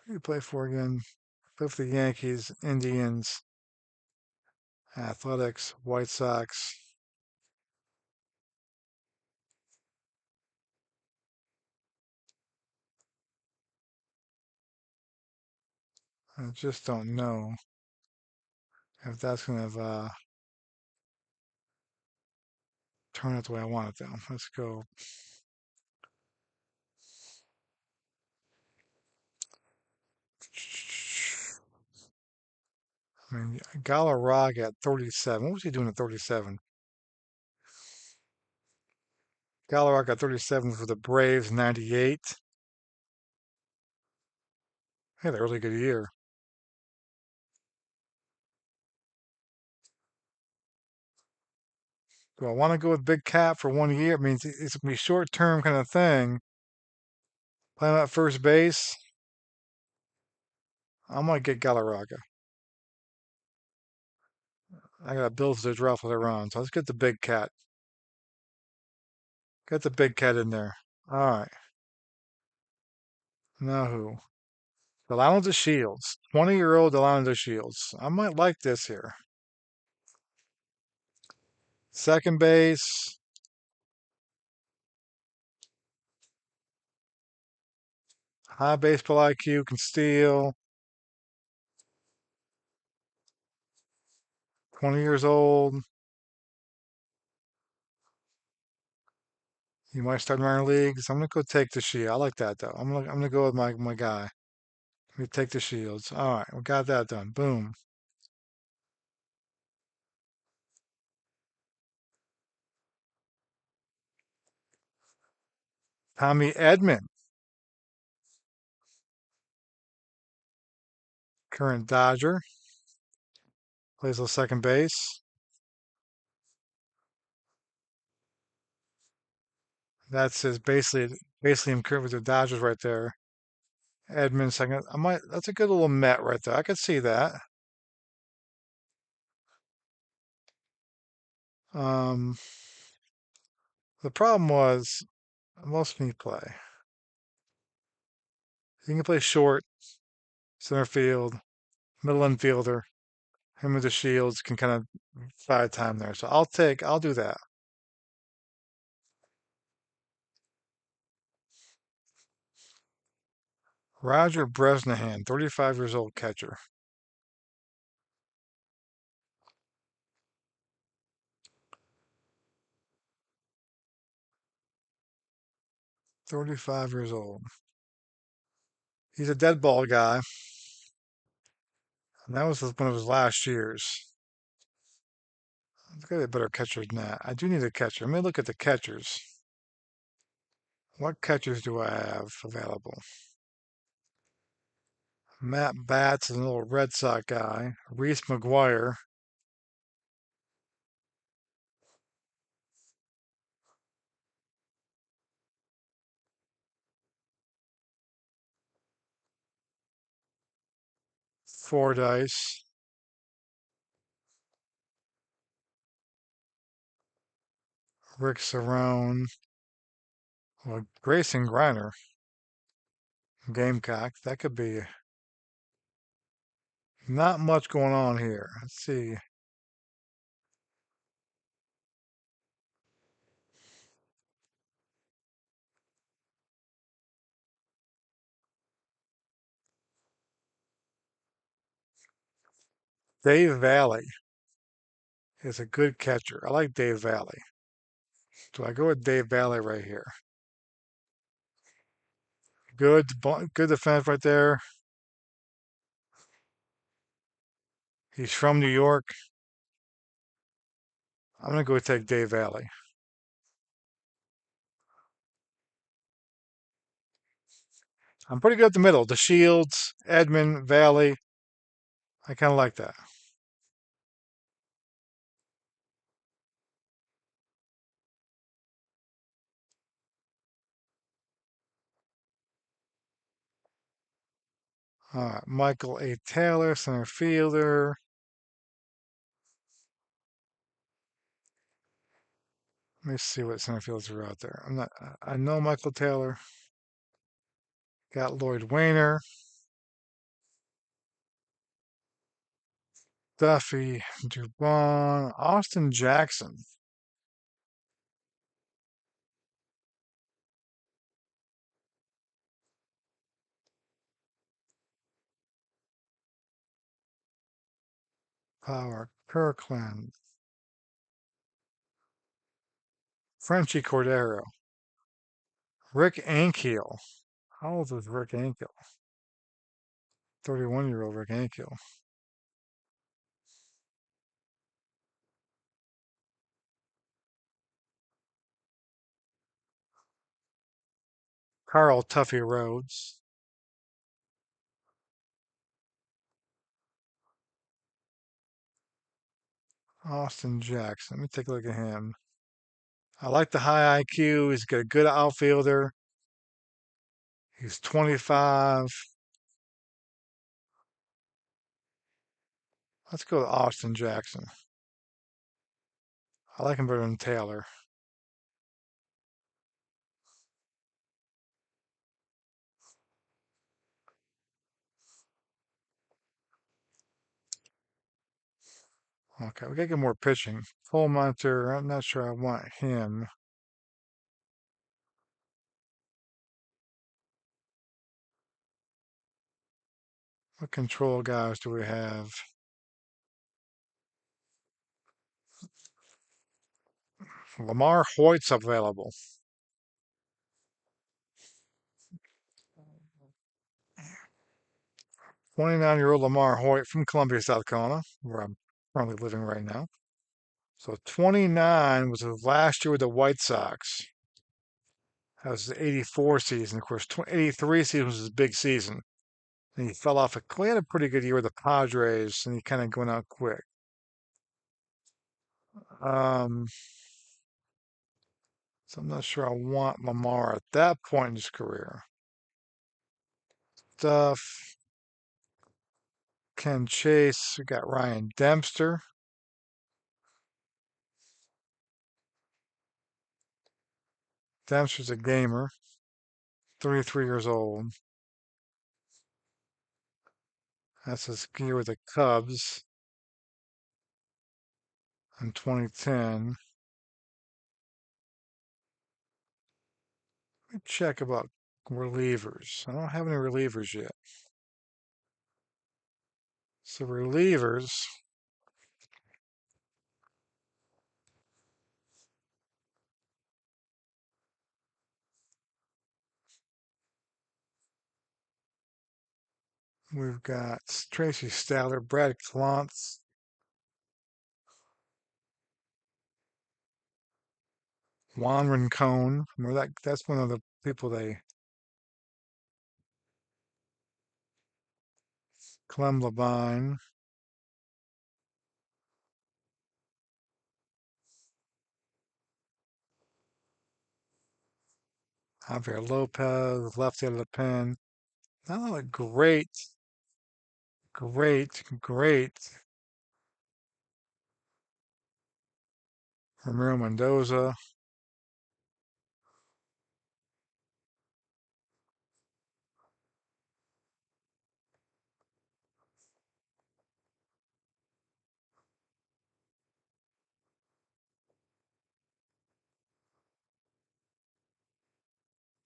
who do you play for again? Play for the Yankees, Indians, Athletics, White Sox. I just don't know if that's gonna. turn it the way I want it though. Let's go. I mean, Galarraga at 37. What was he doing at 37? Galarraga at 37 for the Braves, 98. He had a really good year. Do I want to go with Big Cat for 1 year? It means it's gonna be short term kind of thing. Playing at first base. I might get Galarraga. I got Bills to draft later on, so let's get the Big Cat. Get the Big Cat in there. All right. Now who? Delano De Shields. 20-year-old Delano De Shields. I might like this here. Second base. High baseball IQ. Can steal. 20 years old. He might start minor leagues. I'm gonna go take the Shield. I like that though. I'm gonna go with my guy. We take the Shields. All right, we got that done. Boom. Tommy Edman, current Dodger, plays the second base. That's his basically him current with the Dodgers right there. Edman second. I might. That's a good little Met right there. I could see that. Um, the problem was most of me play. He can play short, center field, middle infielder. Him with the Shields can kind of find time there. So I'll do that. Roger Bresnahan, 35 years old catcher. 35 years old. He's a dead ball guy. And that was one of his last years. Let's get a better catcher than that. I do need a catcher. Let me look at the catchers. What catchers do I have available? Matt Batts is an old Red Sox guy. Reese McGuire. Fordyce. Rick Cerrone. Well, Grayson Griner. Gamecock. That could be not much going on here. Let's see. Dave Valley is a good catcher. I like Dave Valley. Do I go with Dave Valley right here? Good defense right there. He's from New York. I'm gonna go take Dave Valley. I'm pretty good at the middle. The Shields, Edmund, Valley. I kind of like that. All right, Michael A. Taylor, center fielder. Let me see what center fielders are out there. I'm not. I know Michael Taylor. Got Lloyd Wayner, Duffy, Dubon, Austin Jackson. Power, Kirkland. Frenchy Cordero. Rick Ankiel. How old was Rick Ankiel? 31-year-old Rick Ankiel. Carl Tuffy Rhodes. Austin Jackson. Let me take a look at him. I like the high IQ. He's got a good outfielder. He's 25. Let's go to Austin Jackson. I like him better than Taylor. Okay, we gotta get more pitching. Full Munter, I'm not sure I want him. What control guys do we have? Lamar Hoyt's available. 29-year-old Lamar Hoyt from Columbia, South Carolina, where I'm currently living right now. So 29 was his last year with the White Sox. That was the 84 season. Of course, 83 season was his big season. And he fell off. He had a pretty good year with the Padres, and he kind of went out quick. Um, so I'm not sure I want Lamar at that point in his career. Stuff. Ken Chase. We got Ryan Dempster. Dempster's a gamer, 33 years old. That's his year with the Cubs in 2010. Let me check about relievers. I don't have any relievers yet. So relievers, we've got Tracy Statler, Brad Clontz, Juan Rincon. Remember that? That's one of the people Clem Labine, Javier Lopez, left out of the pen. Not a great Ramiro Mendoza.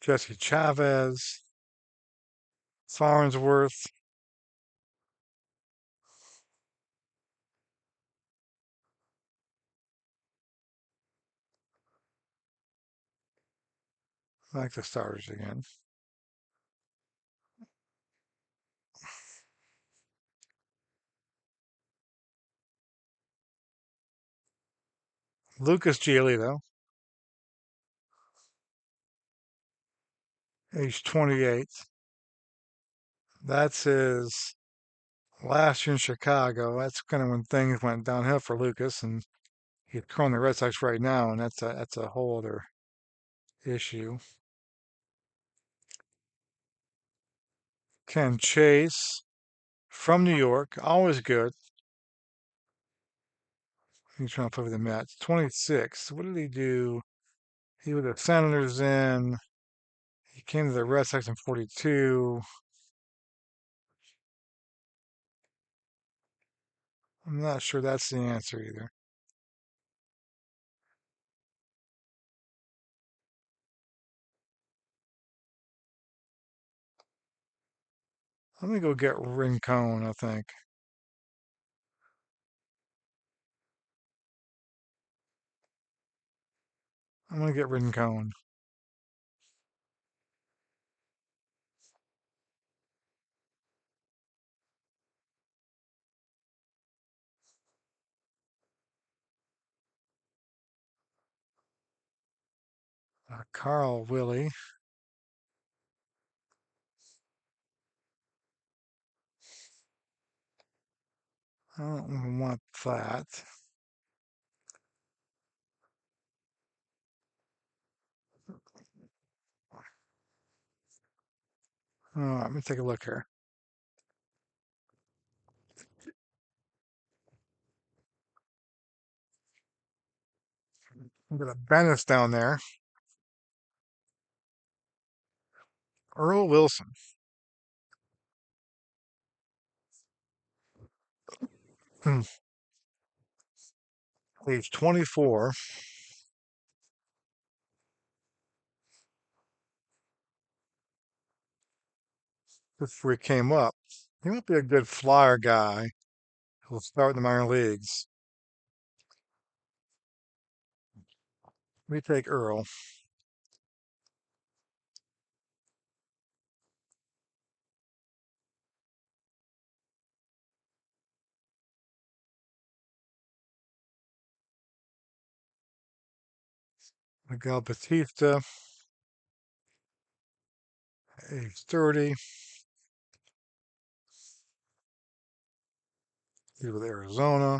Jesse Chavez, Farnsworth. I like the starters again. Lucas Giolito, age 28. That's his last year in Chicago. That's kind of when things went downhill for Lucas, and he's currently the Red Sox right now, and that's a whole other issue. Ken Chase from New York, always good. He's trying to play with the Mets. 26. What did he do? He was the Senators in. He came to the Red Sox in 42. I'm not sure that's the answer either. Let me go get Rincon, I think. I'm gonna get Rincon. Carl Willie. I don't want that. Let me take a look here. I'm gonna Bennis down there. Earl Wilson. Hmm. Age 24. Before he came up. He might be a good flyer guy who'll start in the minor leagues. Let me take Earl. Miguel Batista, age 30. He's with Arizona.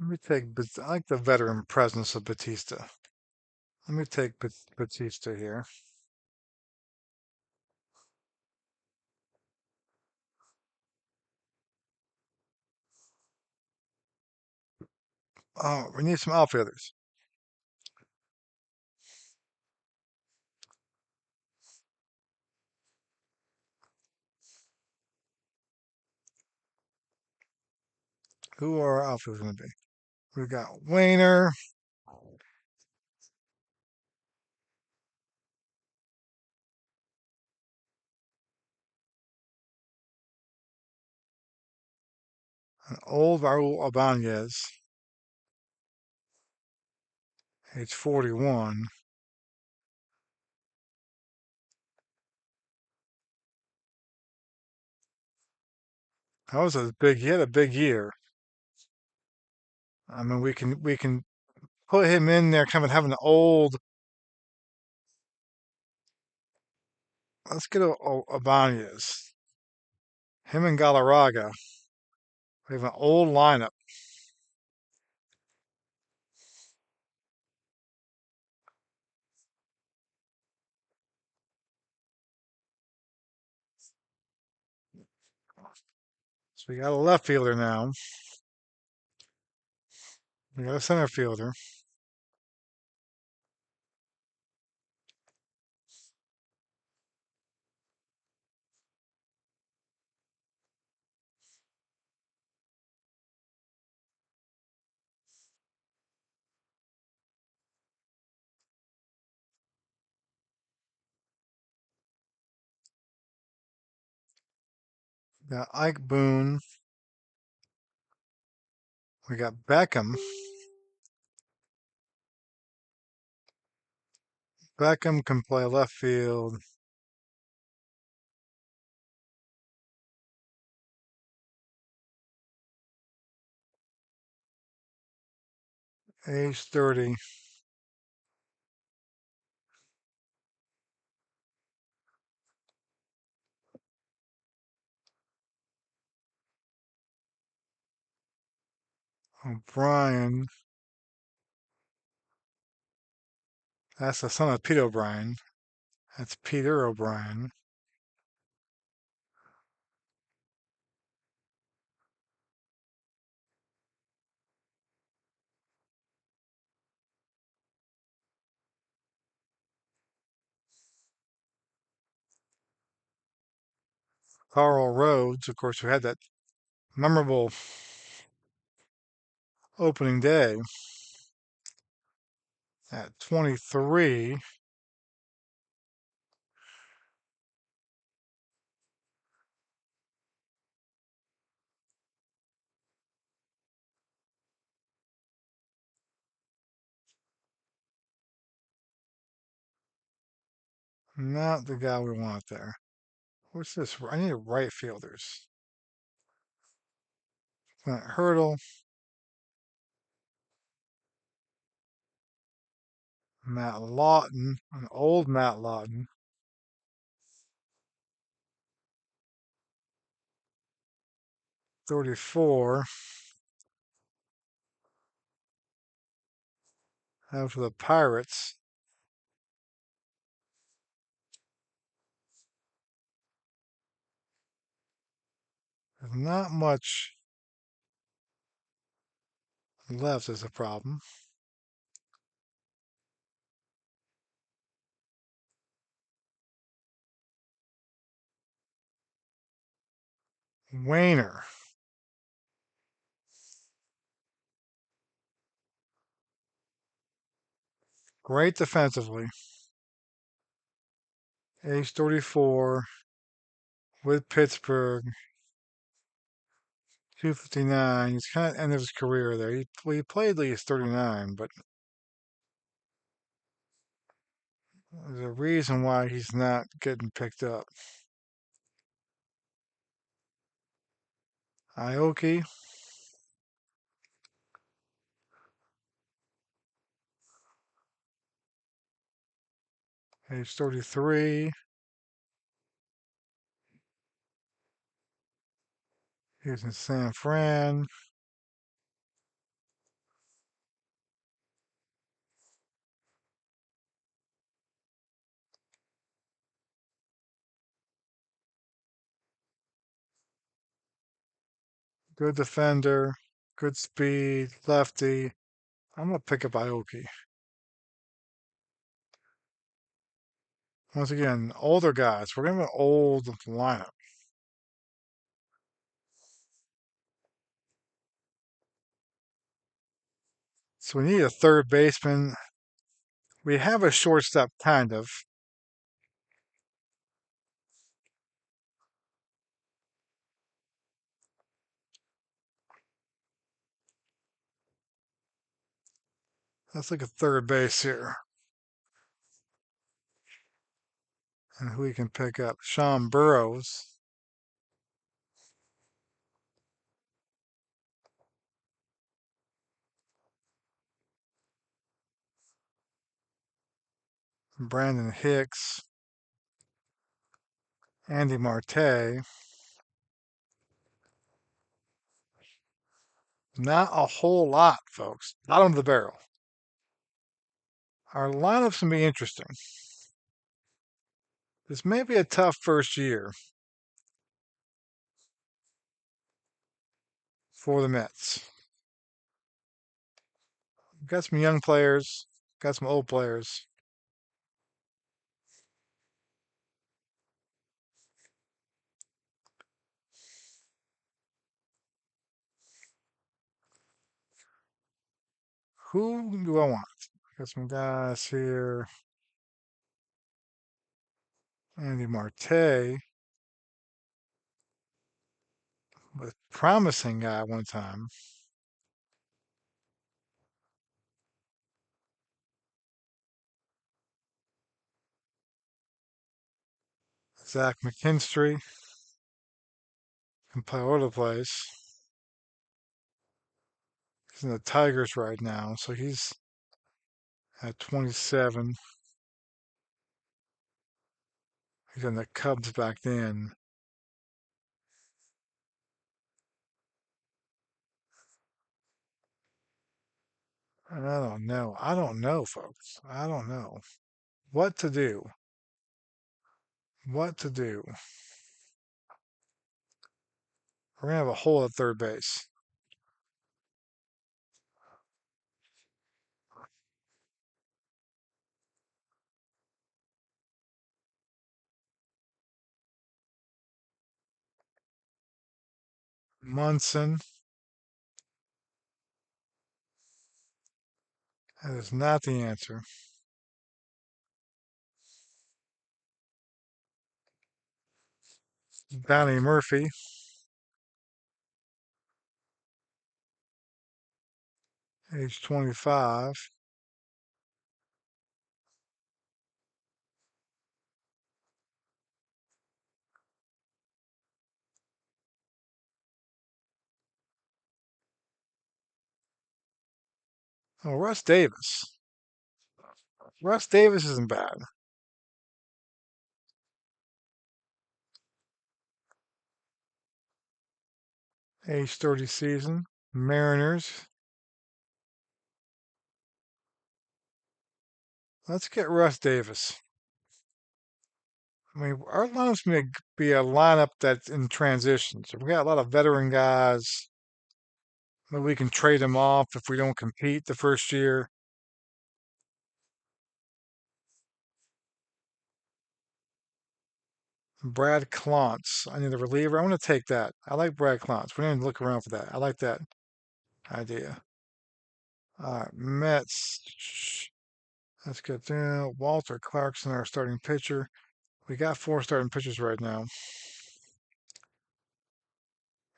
Let me take, I like the veteran presence of Batista. Let me take Batista here. Oh, we need some outfielders. Who are our outfielders going to be? We got Wayner, an old Raul Ibanez, age 41. That was a big. He had a big year. I mean, we can put him in there, kind of having an old. Let's get a Ibanez. Him and Galarraga. We have an old lineup. So we got a left fielder now. We got a center fielder. We got Ike Boone. We got Beckham. Beckham can play left field. Age 30. O'Brien. That's the son of Pete O'Brien. That's Peter O'Brien. Carl Rhodes, of course, who had that memorable opening day at 23. Not the guy we want there. What's this? I need right fielders. Clint Hurdle, Matt Lawton, an old Matt Lawton, 34. Out for the Pirates. There's not much left is a problem. Wayner, great defensively. Age 34 with Pittsburgh. 259. He's kind of end of his career there. He played till he's 39, but there's a reason why he's not getting picked up. Aoki, age 33. He's in San Fran. Good defender, good speed, lefty. I'm gonna pick up Aoki. Once again, older guys. We're gonna have an old lineup. So we need a third baseman. We have a shortstop, kind of. Let's look at third base here. And who we can pick up. Sean Burrows. Brandon Hicks. Andy Marte. Not a whole lot, folks. Bottom of the barrel. Our lineup's going to be interesting. This may be a tough first year for the Mets. Got some young players, got some old players. Who do I want? Got some guys here. Andy Marte was a promising guy one time. Zach McKinstry can play all over the place. He's in the Tigers right now, so he's at 27. He's in the Cubs back then. I don't know. I don't know, folks. I don't know what to do. What to do. We're gonna have a hole at third base. Munson. That is not the answer. Donnie Murphy. Age 25. Oh, Russ Davis. Russ Davis isn't bad. Age 30 season. Mariners. Let's get Russ Davis. I mean, our lineup's may be a lineup that's in transition. So we got a lot of veteran guys. Maybe we can trade them off if we don't compete the first year. Brad Klontz. I need a reliever. I want to take that. I like Brad Klontz. We didn't look around for that. I like that idea. All right, Mets. Let's get there. Walter Clarkson, our starting pitcher. We got four starting pitchers right now.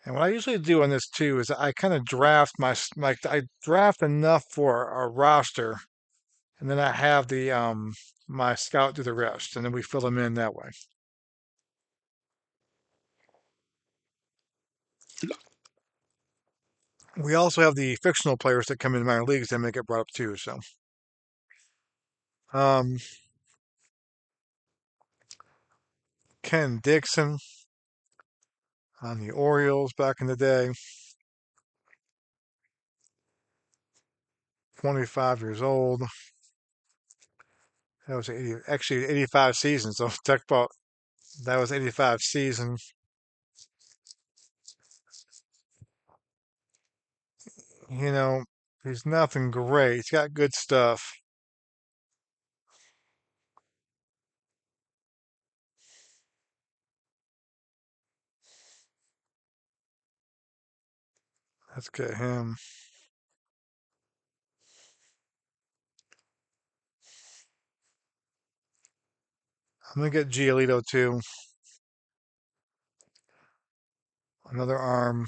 And what I usually do on this too is I kind of draft I draft enough for a roster, and then I have the my scout do the rest, and then we fill them in that way. We also have the fictional players that come into minor leagues that may get brought up too. So, um, Ken Dixon on the Orioles back in the day, 25 years old. That was 80, actually 85 seasons. So talk about that was 85 season. You know, he's nothing great. He's got good stuff. Let's get him. I'm gonna get Giolito too. Another arm.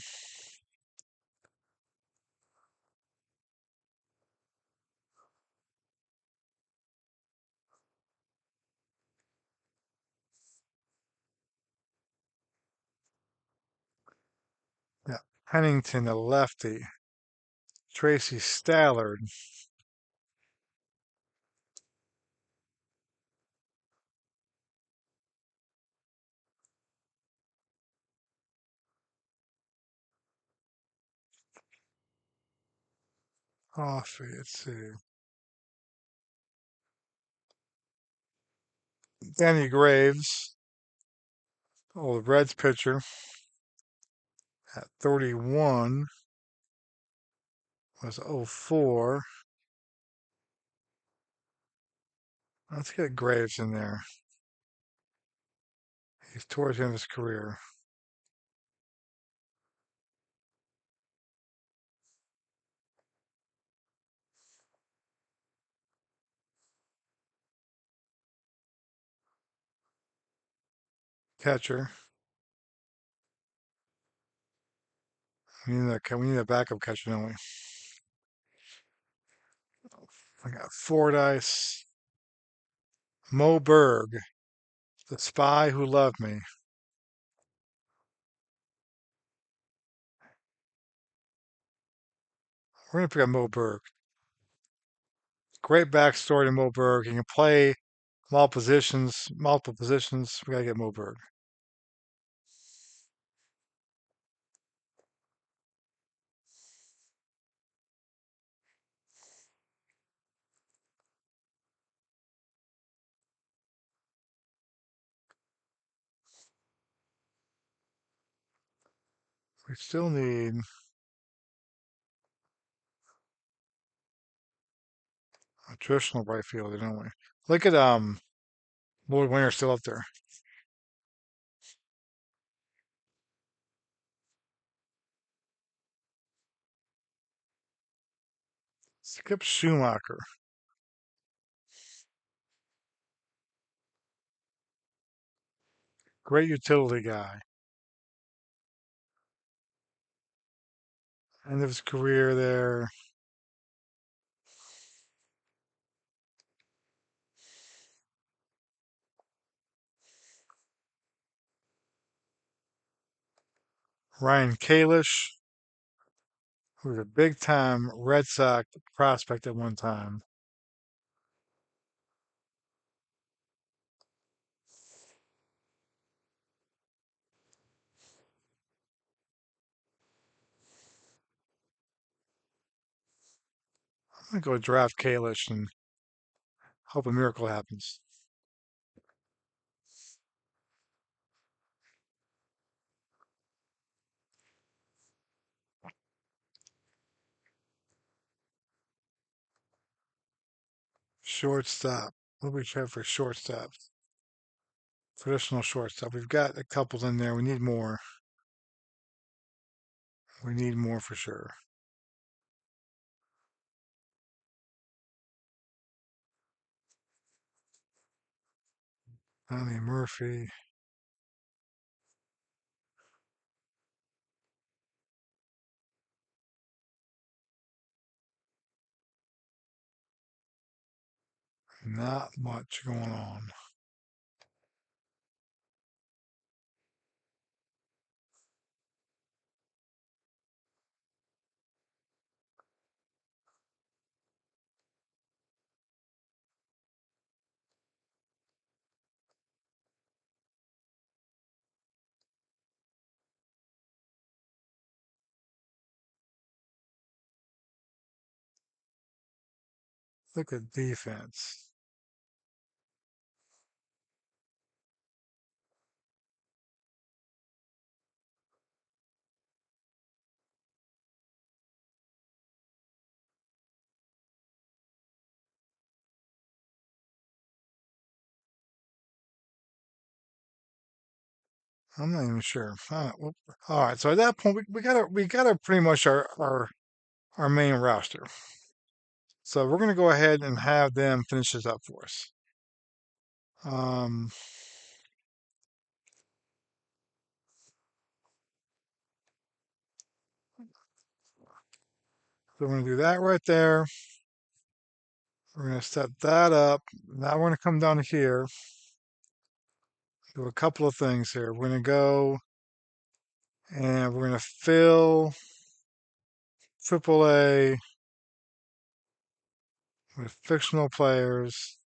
Yeah. Pennington, the lefty. Tracy Stallard. Coffee. Let's see. Danny Graves. Oh, the Reds pitcher at 31 was 04. Let's get Graves in there. He's towards the end of his career. Catcher. We need a backup catcher, don't we? I got Fordyce. Mo Berg, the spy who loved me. We're gonna pick up Mo Berg. Great backstory to Mo Berg. He can play multiple positions. Multiple positions. We gotta get Mo Berg. We still need a traditional right fielder, don't we? Look at Lloyd Winter still up there. Skip Schumacher, great utility guy. End of his career there. Ryan Kalish, who was a big time Red Sox prospect at one time. I'm gonna go draft Kalish and hope a miracle happens. Shortstop. What do we try for shortstop? Traditional shortstop. We've got a couple in there. We need more. We need more for sure. Tommy Murphy. Not much going on. Look at defense. I'm not even sure. All right, so at that point, we got pretty much our main roster. So we're gonna go ahead and have them finish this up for us. Um, so we're gonna do that right there. We're gonna set that up. Now we're gonna come down here, do a couple of things here. We're gonna go and we're gonna fill AAA with fictional players.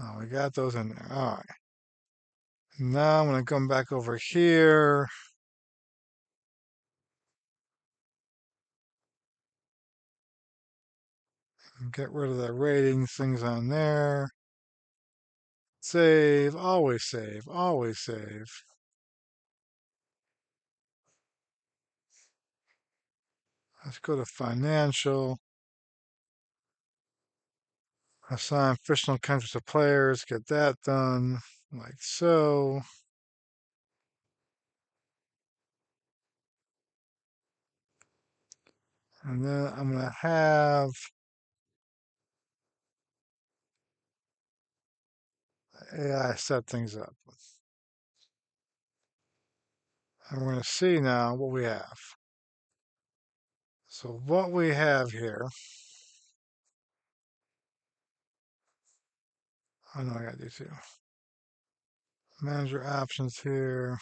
Oh, we got those in there. All right. Now I'm gonna come back over here and get rid of the ratings things on there. Save, always save, always save. Let's go to financial. Assign fictional countries to players. Get that done like so. And then I'm going to have AI set things up. And we're going to see now what we have. So what we have here, I know I got these two. Manager options here.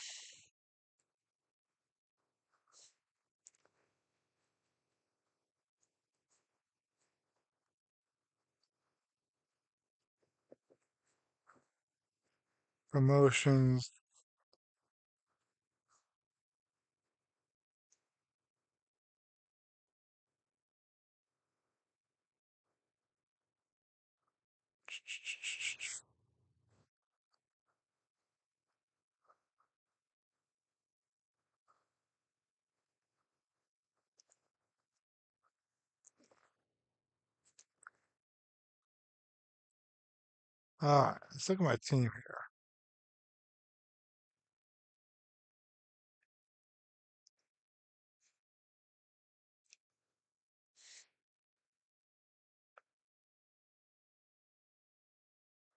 Promotions. All right, let's look at my team here.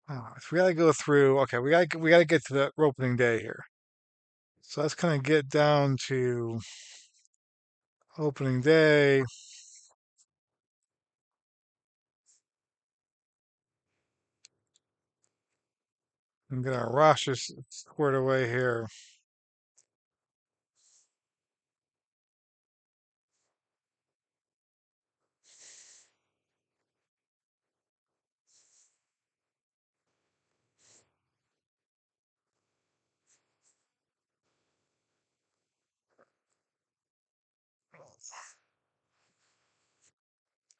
All right, so we got to go through. Okay, we got to get to the opening day here. So let's kind of get down to opening day. And get our rosters squared away here.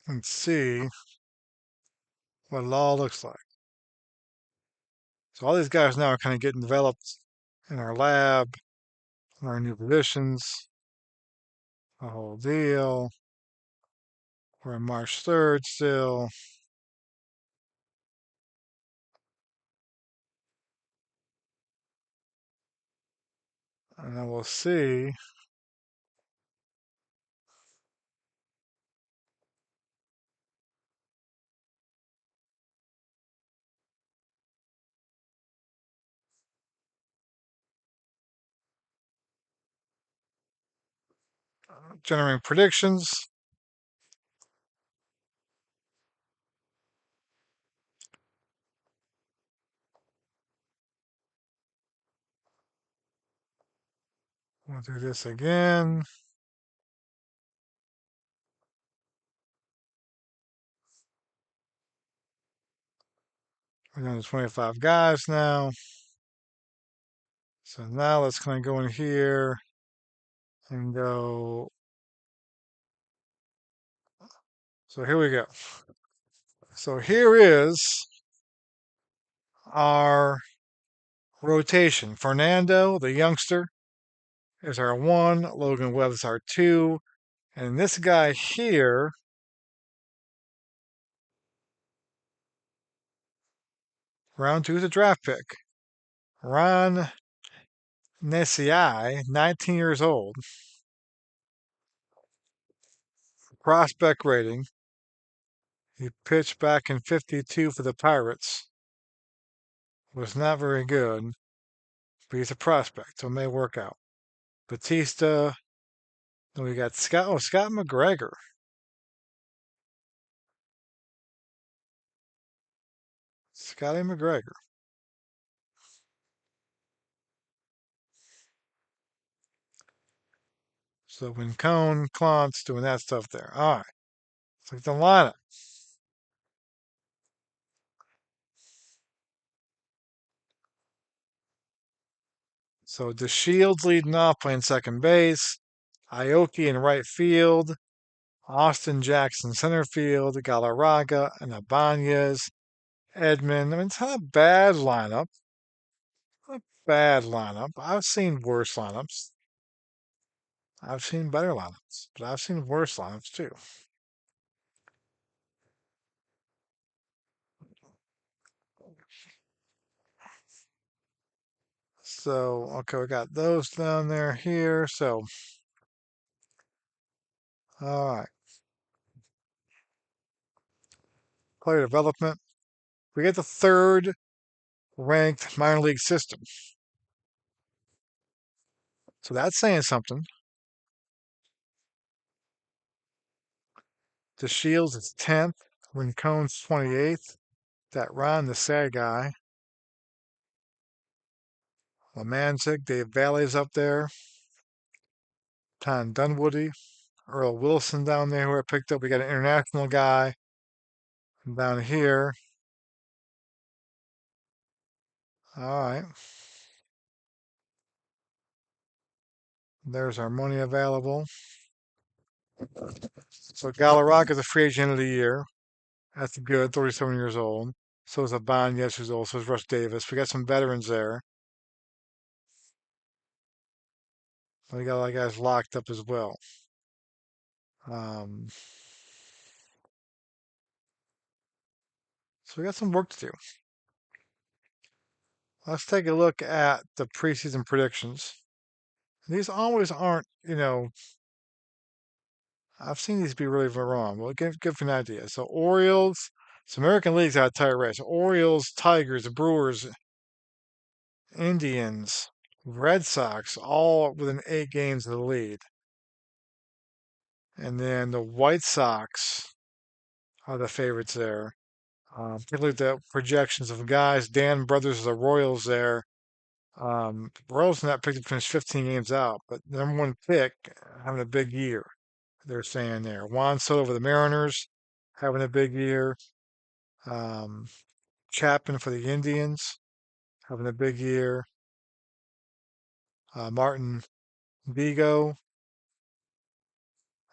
And see what it all looks like. So all these guys now are kind of getting developed in our lab, in our new positions, the whole deal. We're on March 3rd still. And then we'll see generating predictions. We'll do this again. We're down to 25 guys now. So now let's kind of go in here and go. So here we go. So here is our rotation. Fernando, the youngster, is our 1. Logan Webb is our 2. And this guy here, round 2 is a draft pick. Ron Nessiai, 19 years old. Prospect rating. He pitched back in 52 for the Pirates. Was not very good, but he's a prospect, so it may work out. Batista. Then we got Scott McGregor. Scotty McGregor. So when Clont's doing that stuff there. All right. It's like the lineup. So DeShields leading off playing second base. Aoki in right field. Austin Jackson center field. Galarraga and Ibanez. Edmund. I mean, it's not a bad lineup. Not a bad lineup. I've seen worse lineups. I've seen better lineups, but I've seen worse lineups too. So, okay, we got those down there here. So, all right. Player development. We get the 3rd ranked minor league system. So that's saying something. DeShields is 10th. Rincon's 28th. That Ron, the sad guy. Lemancic, Dave Valley's up there. Tom Dunwoody. Earl Wilson down there who I picked up. We got an international guy down here. All right. There's our money available. So Galarraga is a free agent of the year. That's good, 37 years old. So is Ibanez, who's old. So is Russ Davis. We got some veterans there. We got a lot of guys locked up as well. Um, so we got some work to do. Let's take a look at the preseason predictions. These always aren't, I've seen these be really wrong. Well, give you an idea. So Orioles, so American League's got a tight race. Orioles, Tigers, Brewers, Indians. Red Sox all within 8 games of the lead. And then the White Sox are the favorites there. Particularly the projections of guys, Dan Brothers of the Royals there. Royals not picked to finish 15 games out, but the number one pick having a big year. They're saying there. Juan Soto for the Mariners having a big year. Um, Chapman for the Indians having a big year. Martin Vigo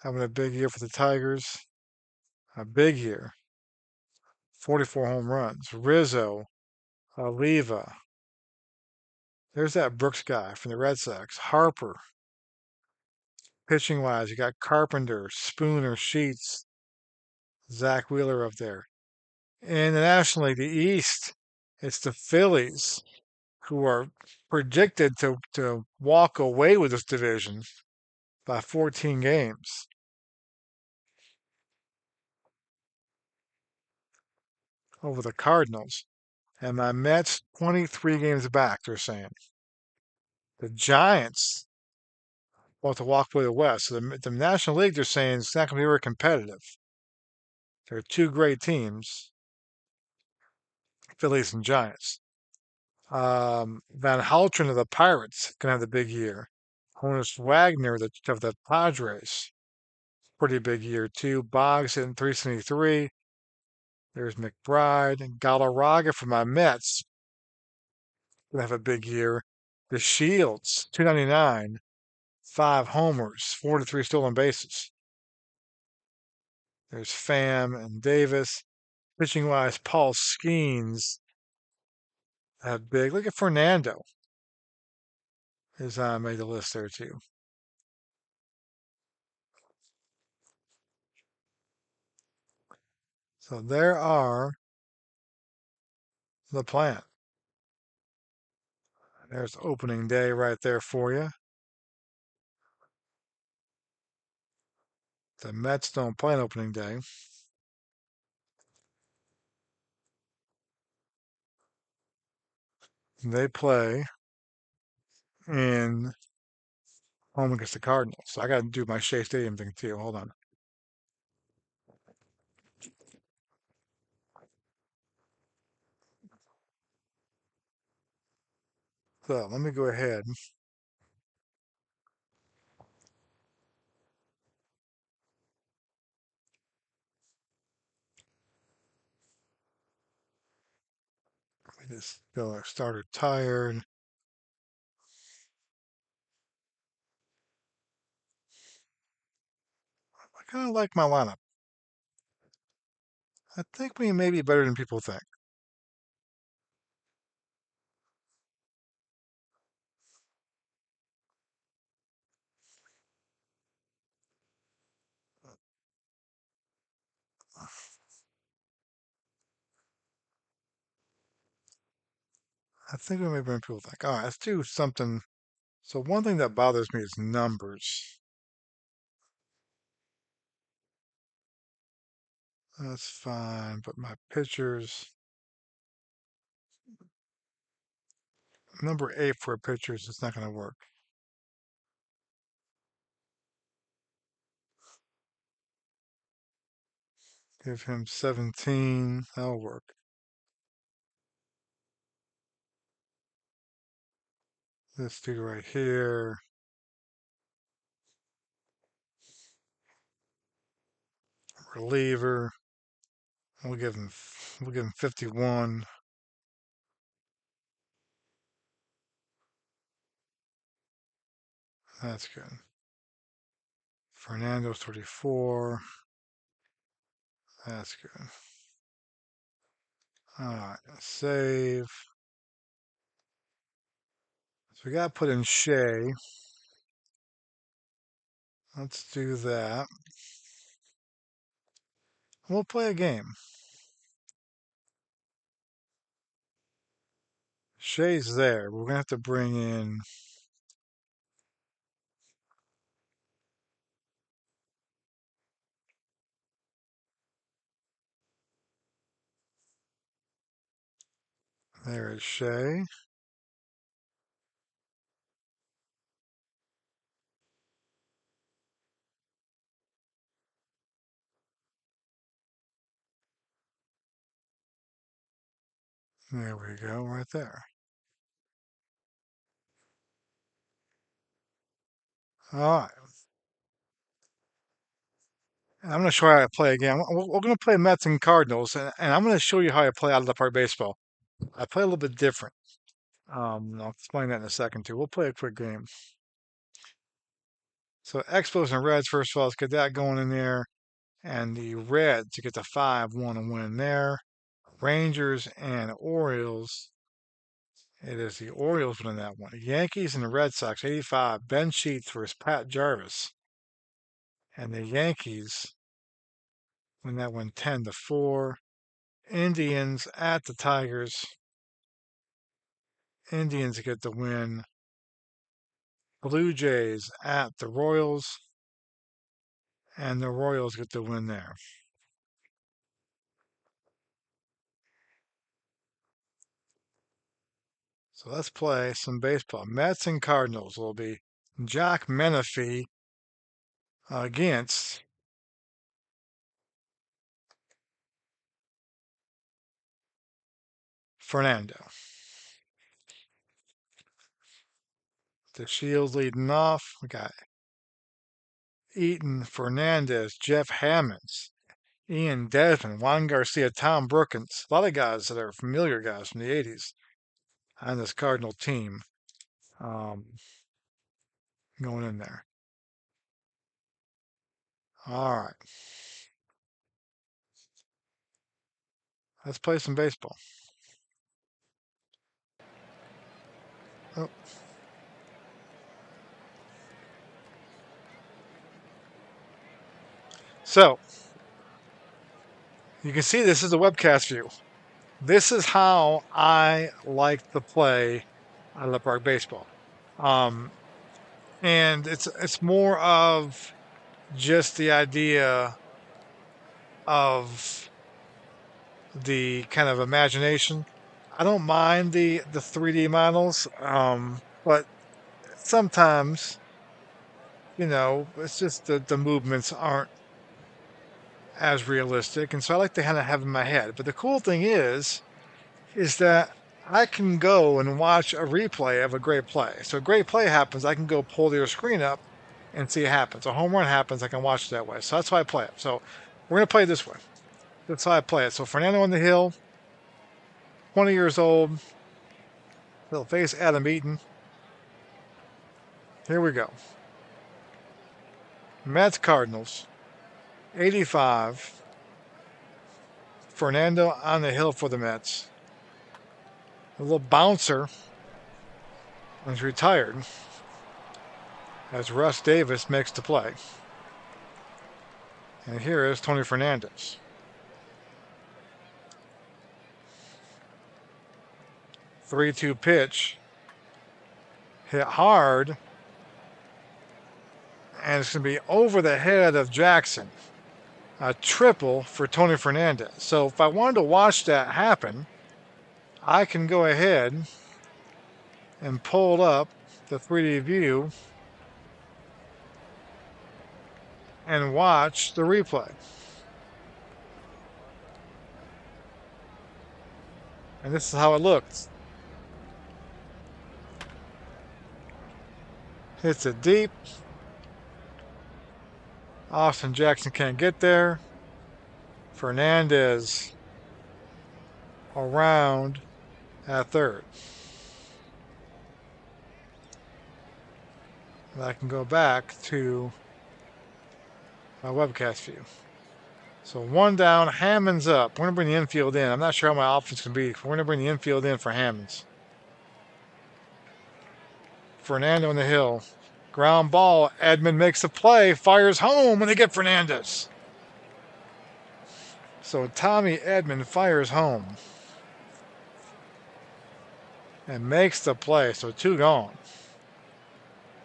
having a big year for the Tigers. A big year. 44 home runs. Rizzo, Oliva. There's that Brooks guy from the Red Sox. Harper. Pitching wise, you got Carpenter, Spooner, Sheets, Zach Wheeler up there. In the National League, the East, it's the Phillies who are predicted to walk away with this division by 14 games over the Cardinals. And my Mets, 23 games back, they're saying. The Giants want to walk away with the West. So the National League, they're saying it's not going to be very competitive. There are two great teams, Phillies and Giants. Van Haltren of the Pirates going to have the big year. Honus Wagner of the Padres, pretty big year too. Boggs in 373. There's McBride and Galarraga for my Mets. Going to have a big year. The Shields, 299, 5 homers, 43 stolen bases. There's Pham and Davis. Pitching wise, Paul Skeens have big. Look at Fernando. Is made the list there too. So there are the plan. There's opening day right there for you. The Mets don't play on opening day. They play in home against the Cardinals. So I got to do my Shea Stadium thing too. Hold on. So let me go ahead. Let me just go starter tired. I kind of like my lineup. I think we may be better than people think. I think we may be better than people think. All right, let's do something. So one thing that bothers me is numbers. That's fine, but my pitchers, number 8 for pitchers, it's not going to work. Give him 17. That'll work. This dude right here. Reliever. We'll give him 51. That's good. Fernando 34. That's good. All right, save. So we got to put in Shea. Let's do that. We'll play a game. Shea's there. We're gonna have to bring in. There is Shea. There we go, right there. All right. And I'm going to show you how to play again. We're going to play Mets and Cardinals, and I'm going to show you how I play out of the park baseball. I play a little bit different. I'll explain that in a second, too. We'll play a quick game. So Expos and Reds, first of all, let's get that going in there. And the Reds to get the 5-1 and win there. Rangers and Orioles. It is the Orioles winning that one. Yankees and the Red Sox, 85. Ben Sheets versus Pat Jarvis. And the Yankees win that one 10-4. Indians at the Tigers. Indians get the win. Blue Jays at the Royals. And the Royals get the win there. So let's play some baseball. Mets and Cardinals will be Jock Menifee against Fernando. The Shields leading off. We got Eaton, Fernandez, Jeff Hammonds, Ian Desmond, Juan Garcia, Tom Brookins. A lot of guys that are familiar guys from the 80s on this Cardinal team going in there. All right. Let's play some baseball. Oh. So, you can see this is a webcast view. This is how I like to play out of the park baseball. And it's more of just the idea of the kind of imagination. I don't mind the 3D models, but sometimes, it's just the movements aren't as realistic, and so I like to kind of have in my head. But the cool thing is that I can go and watch a replay of a great play. So a great play happens, I can go pull their screen up and see it happens. A home run happens, I can watch it that way. So that's how I play it. So we're going to play it this way. That's how I play it. So Fernando on the hill, 20 years old. He'll face Adam Eaton. Here we go. Mets Cardinals, 85. Fernando on the hill for the Mets. A little bouncer is retired as Russ Davis makes the play. And here is Tony Fernandez. 3-2 pitch. Hit hard. And it's going to be over the head of Jackson. A triple for Tony Fernandez. So if I wanted to watch that happen, I can go ahead and pull up the 3D view and watch the replay. And this is how it looks. Hits it deep. Austin Jackson can't get there. Fernandez around at third. And I can go back to my webcast view. So one down, Hammonds up. We're going to bring the infield in. I'm not sure how my offense can be. We're going to bring the infield in for Hammonds. Fernando on the hill. Ground ball. Edman makes the play. Fires home when they get Fernandez. So Tommy Edman fires home. And makes the play. So 2 gone.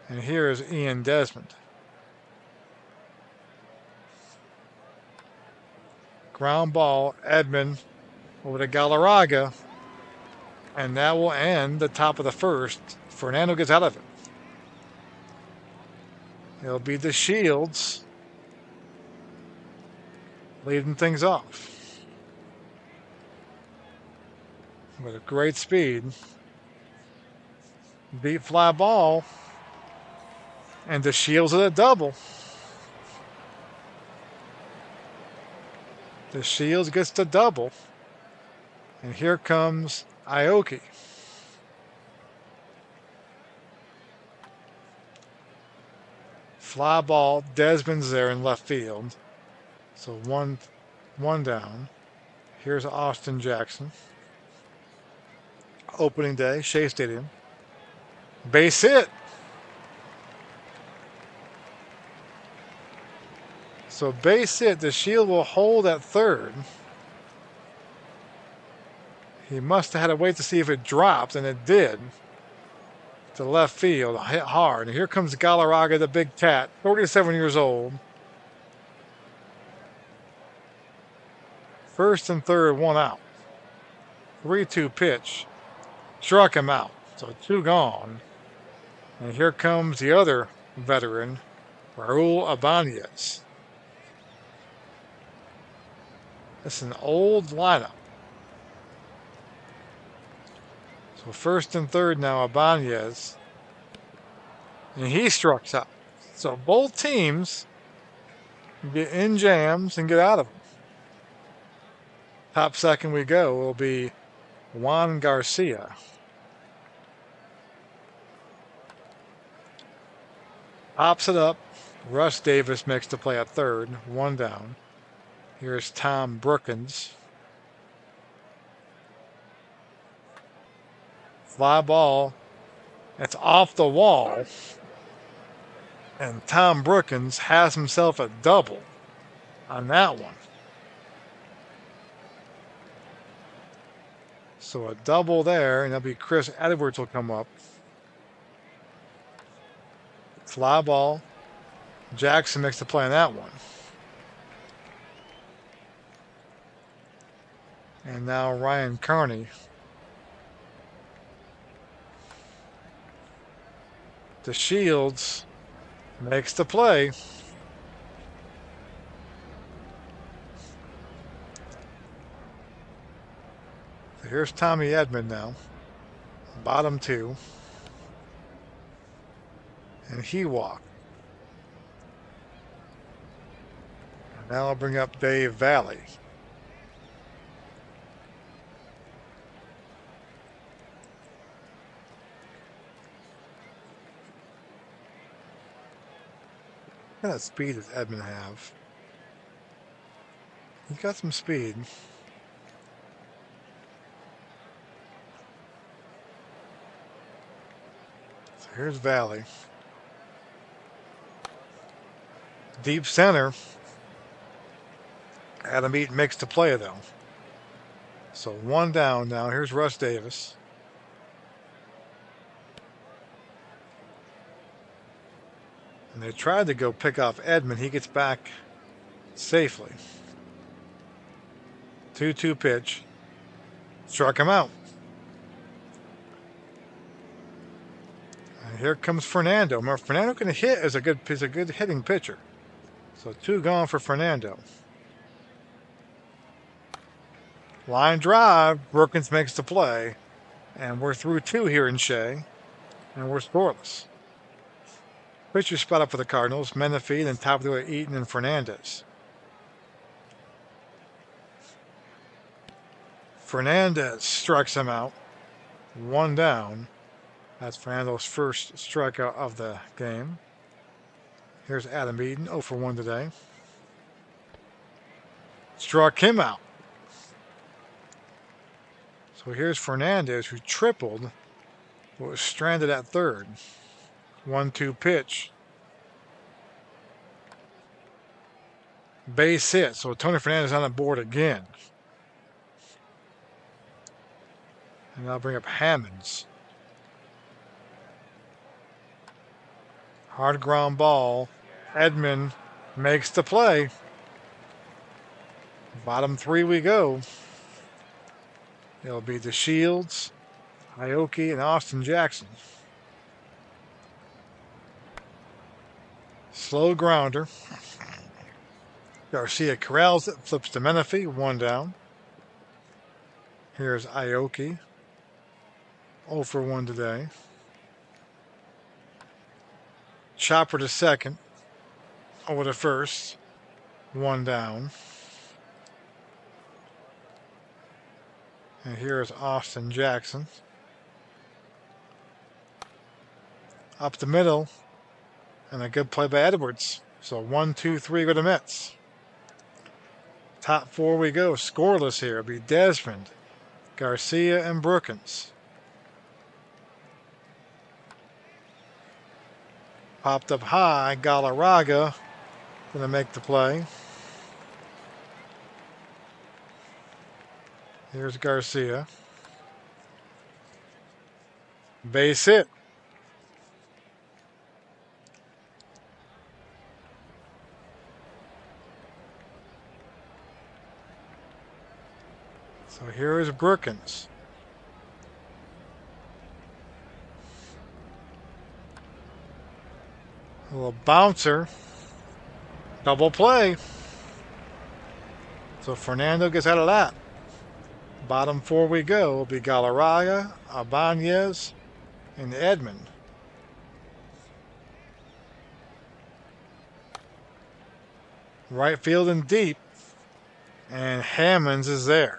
And here is Ian Desmond. Ground ball. Edman over to Galarraga. And that will end the top of the first. Fernando gets out of it. It'll be the Shields leading things off. with a great speed. Deep fly ball. And DeShields at a double. DeShields gets the double. And here comes Aoki. Fly ball. Desmond's there in left field. So one down. Here's Austin Jackson. Opening day, Shea Stadium. Base hit. So base hit. DeShields will hold at third. He must have had to wait to see if it dropped, and it did. To left field, hit hard. And here comes Galarraga, the big cat, 37 years old. First and third, one out. 3-2 pitch. Struck him out. So 2 gone. And here comes the other veteran, Raul Ibanez. It's an old lineup. So first and third now, Ibanez. And he struck out. So both teams get in jams and get out of them. Top second we go will be Juan Garcia. Pops it up. Russ Davis makes the play at third. 1 down. Here's Tom Brookins. Fly ball. It's off the wall. And Tom Brookins has himself a double on that one. So a double there, and that'll be Chris Edwards will come up. Fly ball. Jackson makes the play on that one. And now Ryan Carney. DeShields makes the play. So here's Tommy Edman now. Bottom 2. And he walked. And now I'll bring up Dave Valley. What kind of speed does Edman have? He's got some speed. So here's Valley. Deep center. Adam Eaton makes the play though. So 1 down now. Here's Russ Davis. And they tried to go pick off Edman. He gets back safely. 2-2 pitch. Struck him out. And here comes Fernando. Remember, Fernando can hit as a good hitting pitcher. So 2 gone for Fernando. Line drive. Brookins makes the play. And we're through 2 here in Shea. And we're scoreless. Pitcher spot up for the Cardinals. Menifee, then top of the order, Eaton and Fernandez. Fernandez strikes him out. 1 down. That's Fernando's first strikeout of the game. Here's Adam Eaton, 0 for 1 today. Struck him out. So here's Fernandez, who tripled, but was stranded at third. 1-2 pitch. Base hit. So Tony Fernandez on the board again. And I'll bring up Hammonds. Hard ground ball. Edman makes the play. Bottom 3 we go. It'll be DeShields, Aoki, and Austin Jackson. Slow grounder. Garcia corrals it, flips to Menifee, 1 down. Here's Aoki. 0 for 1 today. Chopper to second. Over to first. 1 down. And here is Austin Jackson. Up the middle. And a good play by Edwards. So 1, 2, 3 go to Mets. Top 4 we go. Scoreless here. It'll be Desmond, Garcia, and Brookins. Popped up high. Galarraga going to make the play. Here's Garcia. Base hit. So here is Brookins. A little bouncer. Double play. So Fernando gets out of that. Bottom 4 we go. Will be Galarraga, Ibanez, and Edman. Right field and deep. And Hammonds is there.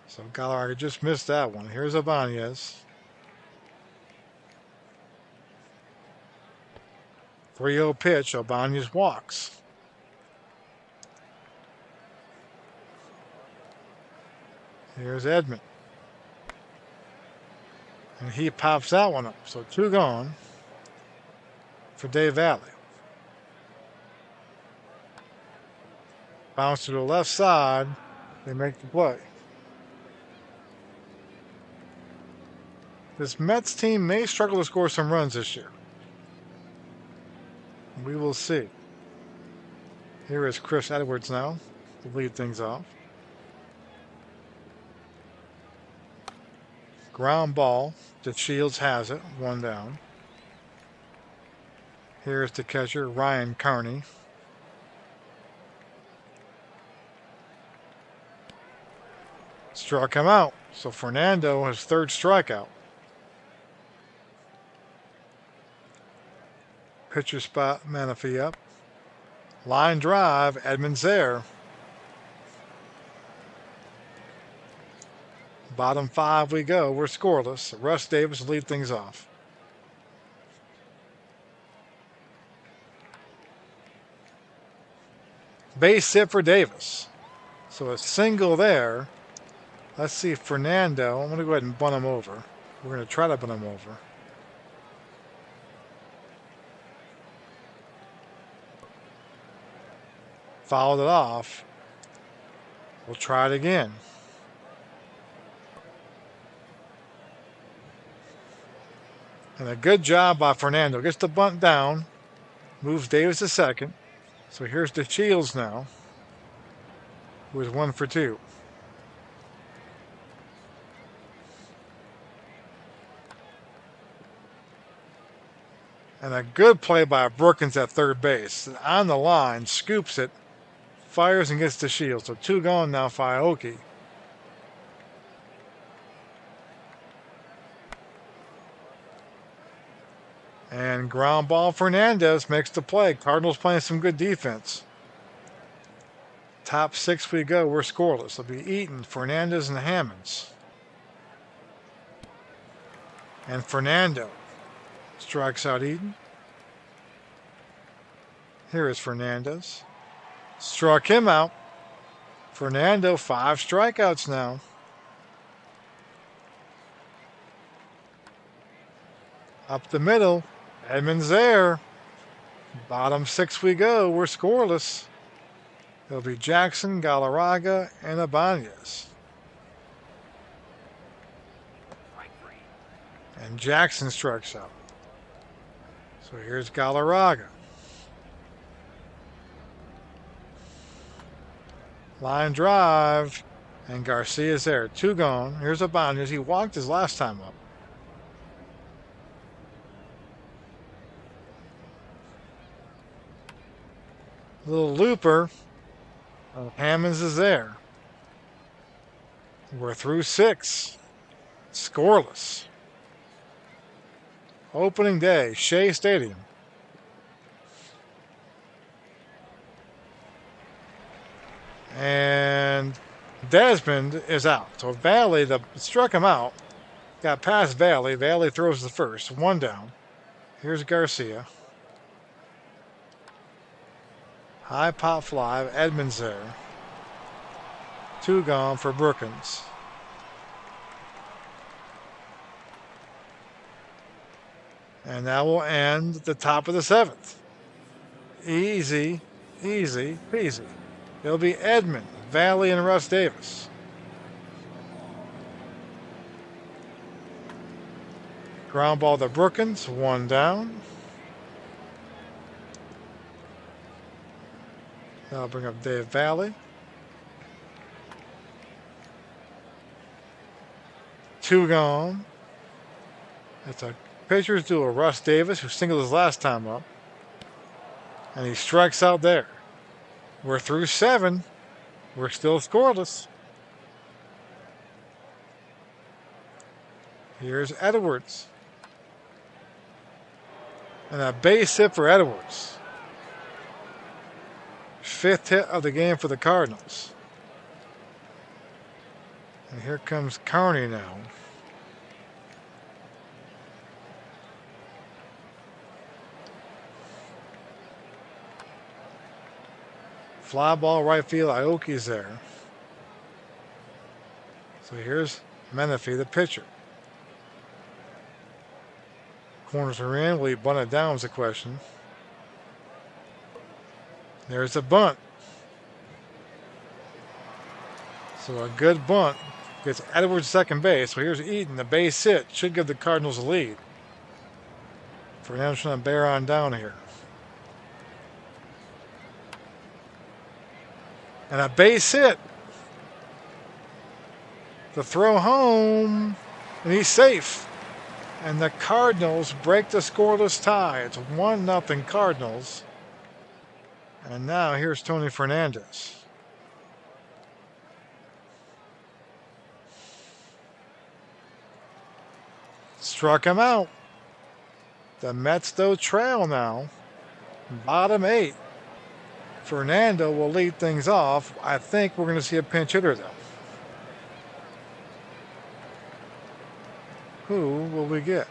So Galarraga just missed that one. Here's Ibanez. 3-0 pitch. Ibanez walks. Here's Edman. And he pops that one up. So 2 gone for Dave Valley. Bounce to the left side. They make the play. This Mets team may struggle to score some runs this year. We will see. Here is Chris Edwards now to lead things off. Ground ball. The Shields has it. 1 down. Here's the catcher, Ryan Carney. Struck him out. So Fernando has 3rd strikeout. Pitcher spot, Manafee up. Line drive, Edmonds there. Bottom 5 we go. We're scoreless. Russ Davis will lead things off. Base hit for Davis. So a single there. Let's see Fernando. I'm going to go ahead and bunt him over. We're going to try to bunt him over. Fouled it off. We'll try it again. And a good job by Fernando. Gets the bunt down. Moves Davis to second. So here's the Shields now. Who is 1 for 2. And a good play by Brookins at 3rd base. On the line, scoops it, fires and gets the Shields. So 2 gone now for Aoki. And ground ball Fernandez makes the play. Cardinals playing some good defense. Top 6 we go. We're scoreless. It'll be Eaton, Fernandez, and Hammonds. And Fernando strikes out Eaton. Here is Fernandez. Struck him out. Fernando, 5 strikeouts now. Up the middle. Edmonds there. Bottom 6 we go. We're scoreless. It'll be Jackson, Galarraga, and Ibanez. And Jackson strikes out. So here's Galarraga. Line drive. And Garcia's there. 2 gone. Here's Ibanez. He walked his last time up. Little looper. Hammonds is there. We're through 6. Scoreless. Opening day, Shea Stadium. And Desmond is out. So Valley struck him out. Got past Valley. Valley throws the first. 1 down. Here's Garcia. High pop fly. Edmonds there. 2 gone for Brookins. And that will end the top of the 7th. Easy, easy, peasy. It'll be Edmond, Valley, and Russ Davis. Ground ball to Brookins, 1 down. That'll bring up Dave Valley. 2 gone. That's a pitcher's duel. Russ Davis, who singled his last time up. And he strikes out there. We're through 7. We're still scoreless. Here's Edwards. And a base hit for Edwards. 5th hit of the game for the Cardinals. And here comes Carney now. Fly ball right field. Aoki's there. So here's Menifee, the pitcher. Corners are in. Will he bunt it down is the question. There's a bunt. So a good bunt gets Edwards second base. So here's Eaton, the base hit. Should give the Cardinals a lead. Fernando's trying to bear on down here. And a base hit. The throw home. And he's safe. And the Cardinals break the scoreless tie. It's 1-0 Cardinals. And now here's Tony Fernandez. Struck him out. The Mets, though, trail now. Bottom 8. Fernando will lead things off. I think we're going to see a pinch hitter, though. Who will we get?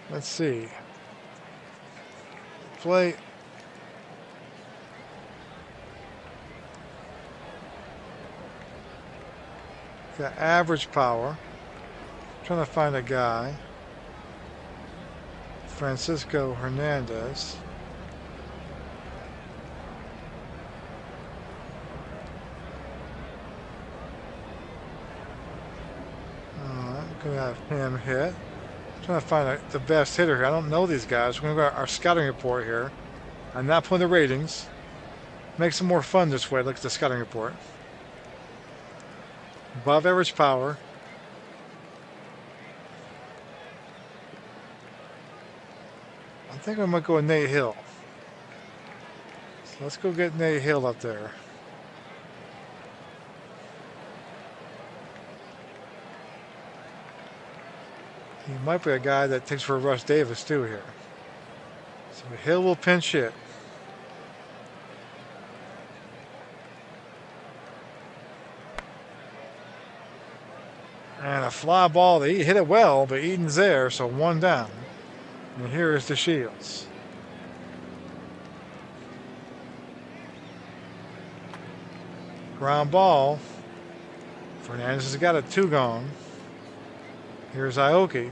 Let's see. Play. Got average power. Trying to find a guy. Francisco Hernandez. Gonna have him hit. Trying to find the best hitter here. I don't know these guys. We're gonna go to our scouting report here. I'm not putting the ratings. Makes it more fun this way. Look at the scouting report. Above average power. I think I might go with Nate Hill. So let's go get Nate Hill up there. He might be a guy that takes for Russ Davis too here. So Hill will pinch hit. And a fly ball. He hit it well, but Eden's there, so 1 down. And here is the Shields. Ground ball. Fernandez has got a 2 gone. Here's Aoki.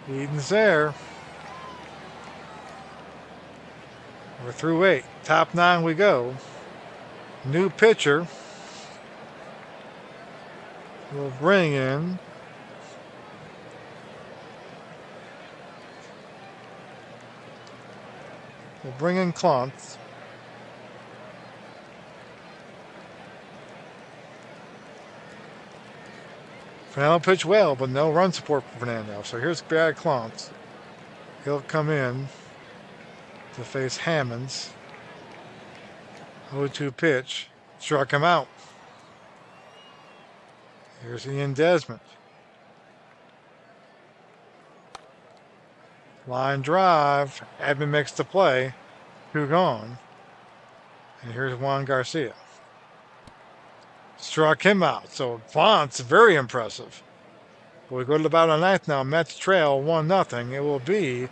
Eden's there. We're through 8. Top 9 we go. New pitcher. We'll bring in Klontz. Fernando pitched well, but no run support for Fernando. So here's Barry Clontz. He'll come in to face Hammonds. 0-2 pitch. Struck him out. Here's Ian Desmond. Line drive. Edman makes the play. 2 gone. And here's Juan Garcia. Struck him out. So Clontz, very impressive. We go to the bottom of the ninth now. Mets trail 1-0. It will be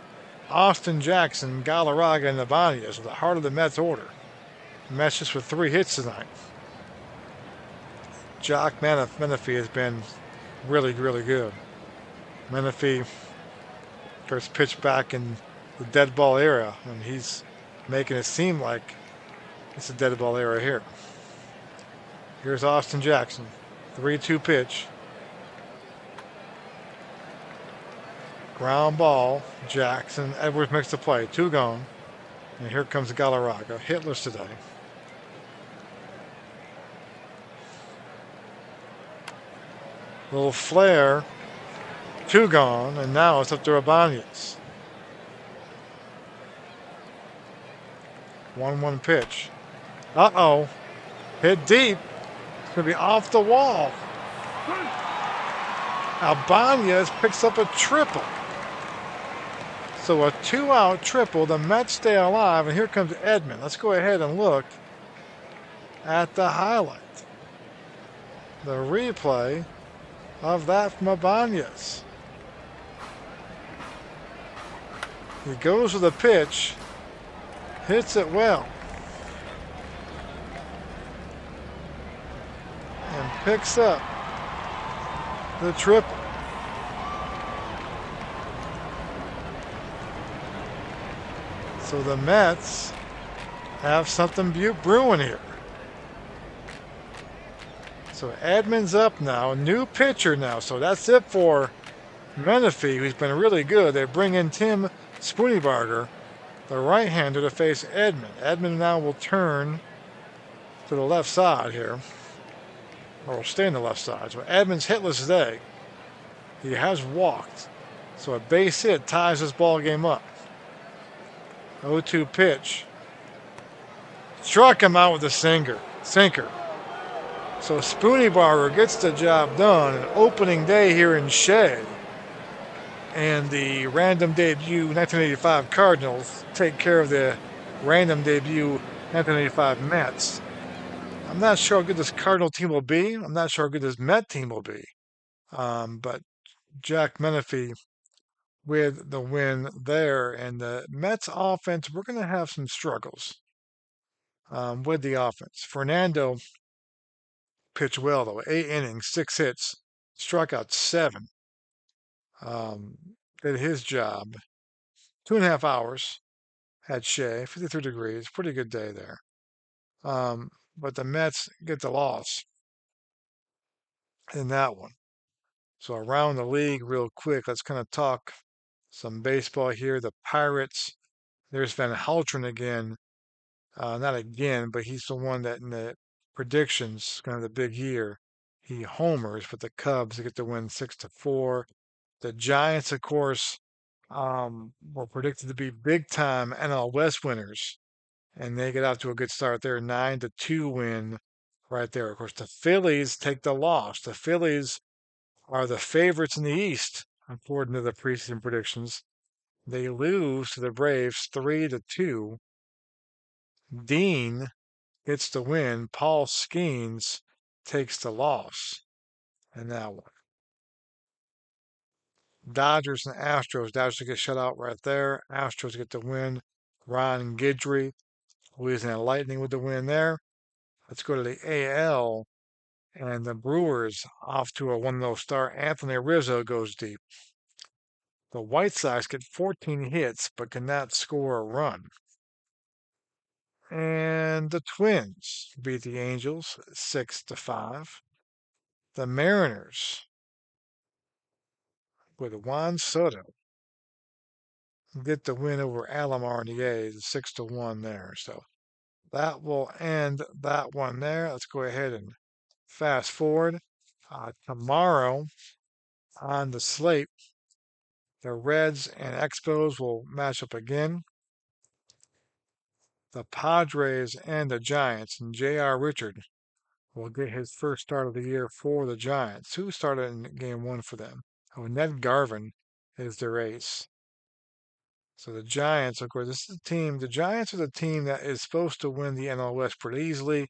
Austin Jackson, Galarraga, and Ibanez, the heart of the Mets order. Mets just with 3 hits tonight. Jock Menifee has been really, really good. Menifee first pitched back in the dead ball era, and he's making it seem like it's a dead ball era here. Here's Austin Jackson. 3-2 pitch. Ground ball. Jackson. Edwards makes the play. 2 gone. And here comes Galarraga. Hitless today. Little flare. 2 gone. And now it's up to Ibanez. 1-1 pitch. Uh-oh. Hit deep. It's going to be off the wall. Ibanez picks up a triple. So a 2-out triple. The Mets stay alive. And here comes Edman. Let's go ahead and look at the highlight. The replay of that from Ibanez. He goes with the pitch. Hits it well. And picks up the triple. So the Mets have something brewing here. So Edman's up now, new pitcher now. So that's it for Menifee, who's been really good. They bring in Tim Spooneybarger, the right-hander, to face Edman. Edman now will turn to the left side here, or will stay on the left side. So Edman's hitless today. He has walked. So a base hit ties this ball game up. 0-2 pitch. Struck him out with a sinker. So Spooneybarger gets the job done. An opening day here in Shea. And the random debut 1985 Cardinals take care of the random debut 1985 Mets. I'm not sure how good this Cardinal team will be. I'm not sure how good this Met team will be. But Jack Menifee with the win there. And the Mets offense, we're going to have some struggles with the offense. Fernando pitched well, though. 8 innings, 6 hits, struck out 7. Did his job. 2.5 hours had Shea, 53 degrees. Pretty good day there. But the Mets get the loss in that one. So around the league, real quick, let's kind of talk some baseball here. The Pirates, there's Van Haltren again. Not again, but he's the one that in the predictions, kind of the big year, he homers, but the Cubs get to win 6-4. The Giants, of course, were predicted to be big time NL West winners, and they get out to a good start there. 9-2 win right there. Of course, the Phillies take the loss. The Phillies are the favorites in the East, according to the preseason predictions. They lose to the Braves 3-2. Dean gets the win. Paul Skeens takes the loss in that one. Dodgers and Astros. Dodgers get shut out right there. Astros get the win. Ron Guidry, Louisiana Lightning with the win there. Let's go to the AL. And the Brewers off to a 1-0 start. Anthony Rizzo goes deep. The White Sox get 14 hits but cannot score a run. And the Twins beat the Angels 6-5. The Mariners with Juan Soto get the win over Alomar and the A's 6-1 there. So that will end that one there. Let's go ahead and fast forward. Tomorrow on the slate, the Reds and Expos will match up again. The Padres and the Giants, and J.R. Richard will get his first start of the year for the Giants. Who started in game one for them? Oh, Ned Garvin is their ace. So the Giants, of course, this is the team. The Giants are the team that is supposed to win the NL West pretty easily.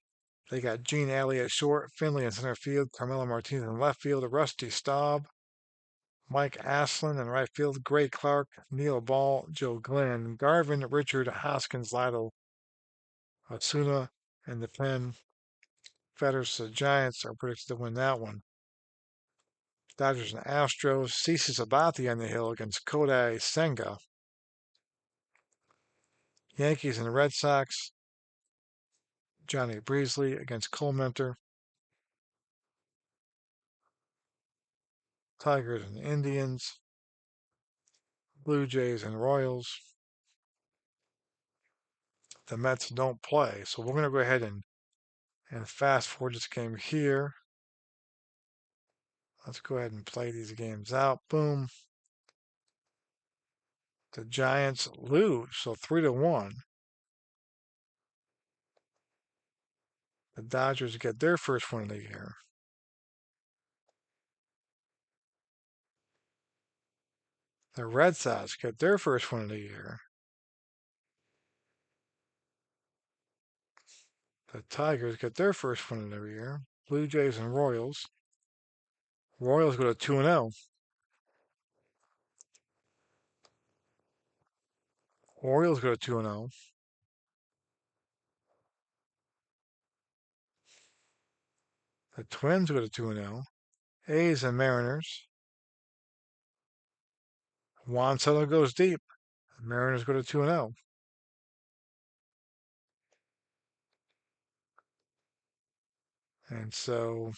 They got Gene Alley at short, Finley in center field, Carmelo Martinez in left field, Rusty Staub, Mike Aslin in right field, Gray Clark, Neil Ball, Joe Glenn, Garvin, Richard, Hoskins, Lytle, Osuna, and the pen. Fetters, the Giants are predicted to win that one. Dodgers and Astros, CC Sabathia on the hill against Kodai Senga. Yankees and Red Sox, Johnny Breesley against Cole Mentor. Tigers and Indians, Blue Jays and Royals. The Mets don't play, so we're going to go ahead and fast forward this game here. Let's go ahead and play these games out. Boom. The Giants lose, so 3-1. The Dodgers get their first win of the year. The Red Sox get their first win of the year. The Tigers get their first win of the year. Blue Jays and Royals. Royals go to 2-0. Orioles go to 2-0. The Twins go to 2-0. A's and Mariners. Juan Soto goes deep. The Mariners go to 2-0. And so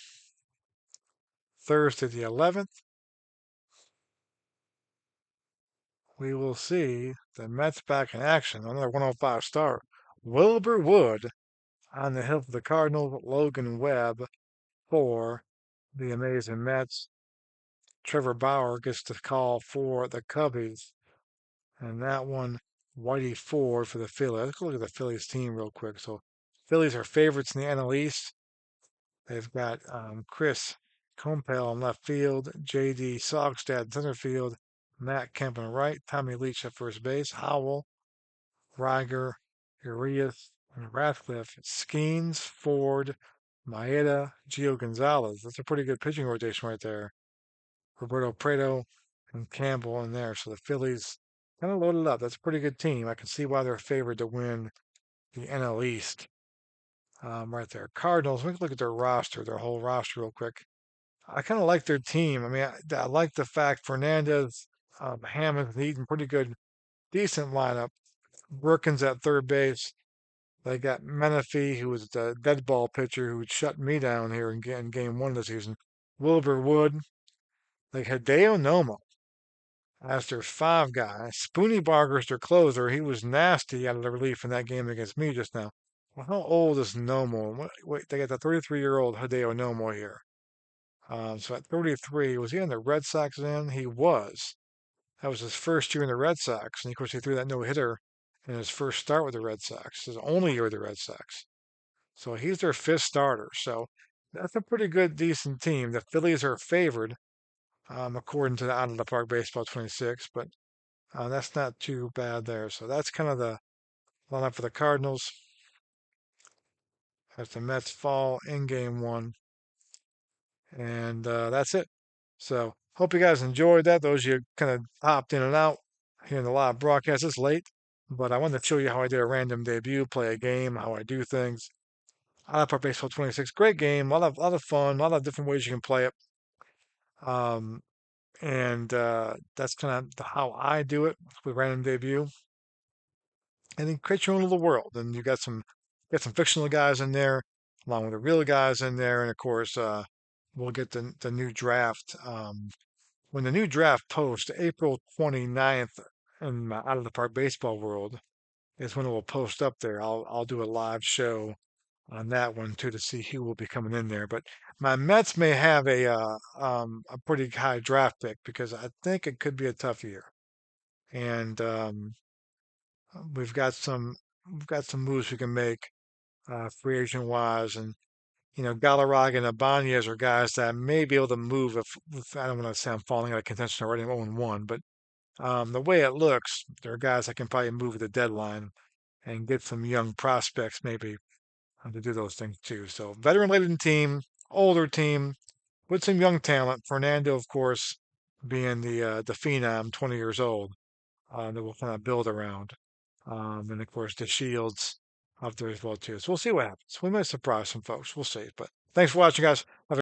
Thursday the 11th, we will see the Mets back in action. Another 105 start. Wilbur Wood on the hill for the Cardinals. Logan Webb for the amazing Mets. Trevor Bauer gets the call for the Cubbies. And that one, Whitey Ford for the Phillies. Let's go look at the Phillies team real quick. So Phillies are favorites in the NL East. They've got Chris Compel in left field, J.D. Sogstad in center field, Matt Kemp in right, Tommy Leach at first base, Howell, Riger, Urias, and Ratcliffe, Skeens, Ford, Maeda, Gio Gonzalez. That's a pretty good pitching rotation right there. Roberto Prado and Campbell in there. So the Phillies kind of loaded up. That's a pretty good team. I can see why they're favored to win the NL East. Right there. Cardinals, we can look at their roster, their whole roster real quick. I kind of like their team. I mean, I like the fact Fernandez, Hammond, and Eaton, pretty good, decent lineup. Brookins at third base. They got Menifee, who was the dead ball pitcher who shut me down here in game one of the season. Wilbur Wood. They had Hideo Nomo as their five guy. Spoonie Barger's their closer. He was nasty out of the relief in that game against me just now. Well, how old is Nomo? Wait, they got the 33-year-old Hideo Nomo here. So at 33, was he on the Red Sox then? He was. That was his first year in the Red Sox. And of course, he threw that no hitter in his first start with the Red Sox, his only year with the Red Sox. So he's their fifth starter. So that's a pretty good, decent team. The Phillies are favored, according to the Out of the Park Baseball 26, but that's not too bad there. So that's kind of the lineup for the Cardinals as the Mets fall in game one. And that's it. So hope you guys enjoyed that. Those of you kind of hopped in and out here in the live broadcast. It's late, but I wanted to show you how I did a random debut, play a game, how I do things. Out of Park Baseball 26, great game, a lot of fun, a lot of different ways you can play it. Um, and that's kind of how I do it with random debut. And then create your own little world. And you got some fictional guys in there, along with the real guys in there, and of course, we'll get the new draft. When the new draft posts, April 29th, in my Out of the Park baseball world, is when it will post up there. I'll do a live show on that one too to see who will be coming in there. But my Mets may have a pretty high draft pick because I think it could be a tough year. And we've got some we've got some moves we can make free agent wise, and Galarraga and Ibanez are guys that may be able to move if I don't want to say I'm falling out of contention already. I'm 0-1, but the way it looks, there are guys that can probably move at the deadline and get some young prospects maybe to do those things too. So veteran-laden team, older team with some young talent. Fernando, of course, being the phenom, 20 years old, that we'll kind of build around. And of course, the Shields up there as well too. So we'll see what happens. We might surprise some folks. We'll see. But thanks for watching, guys. Have a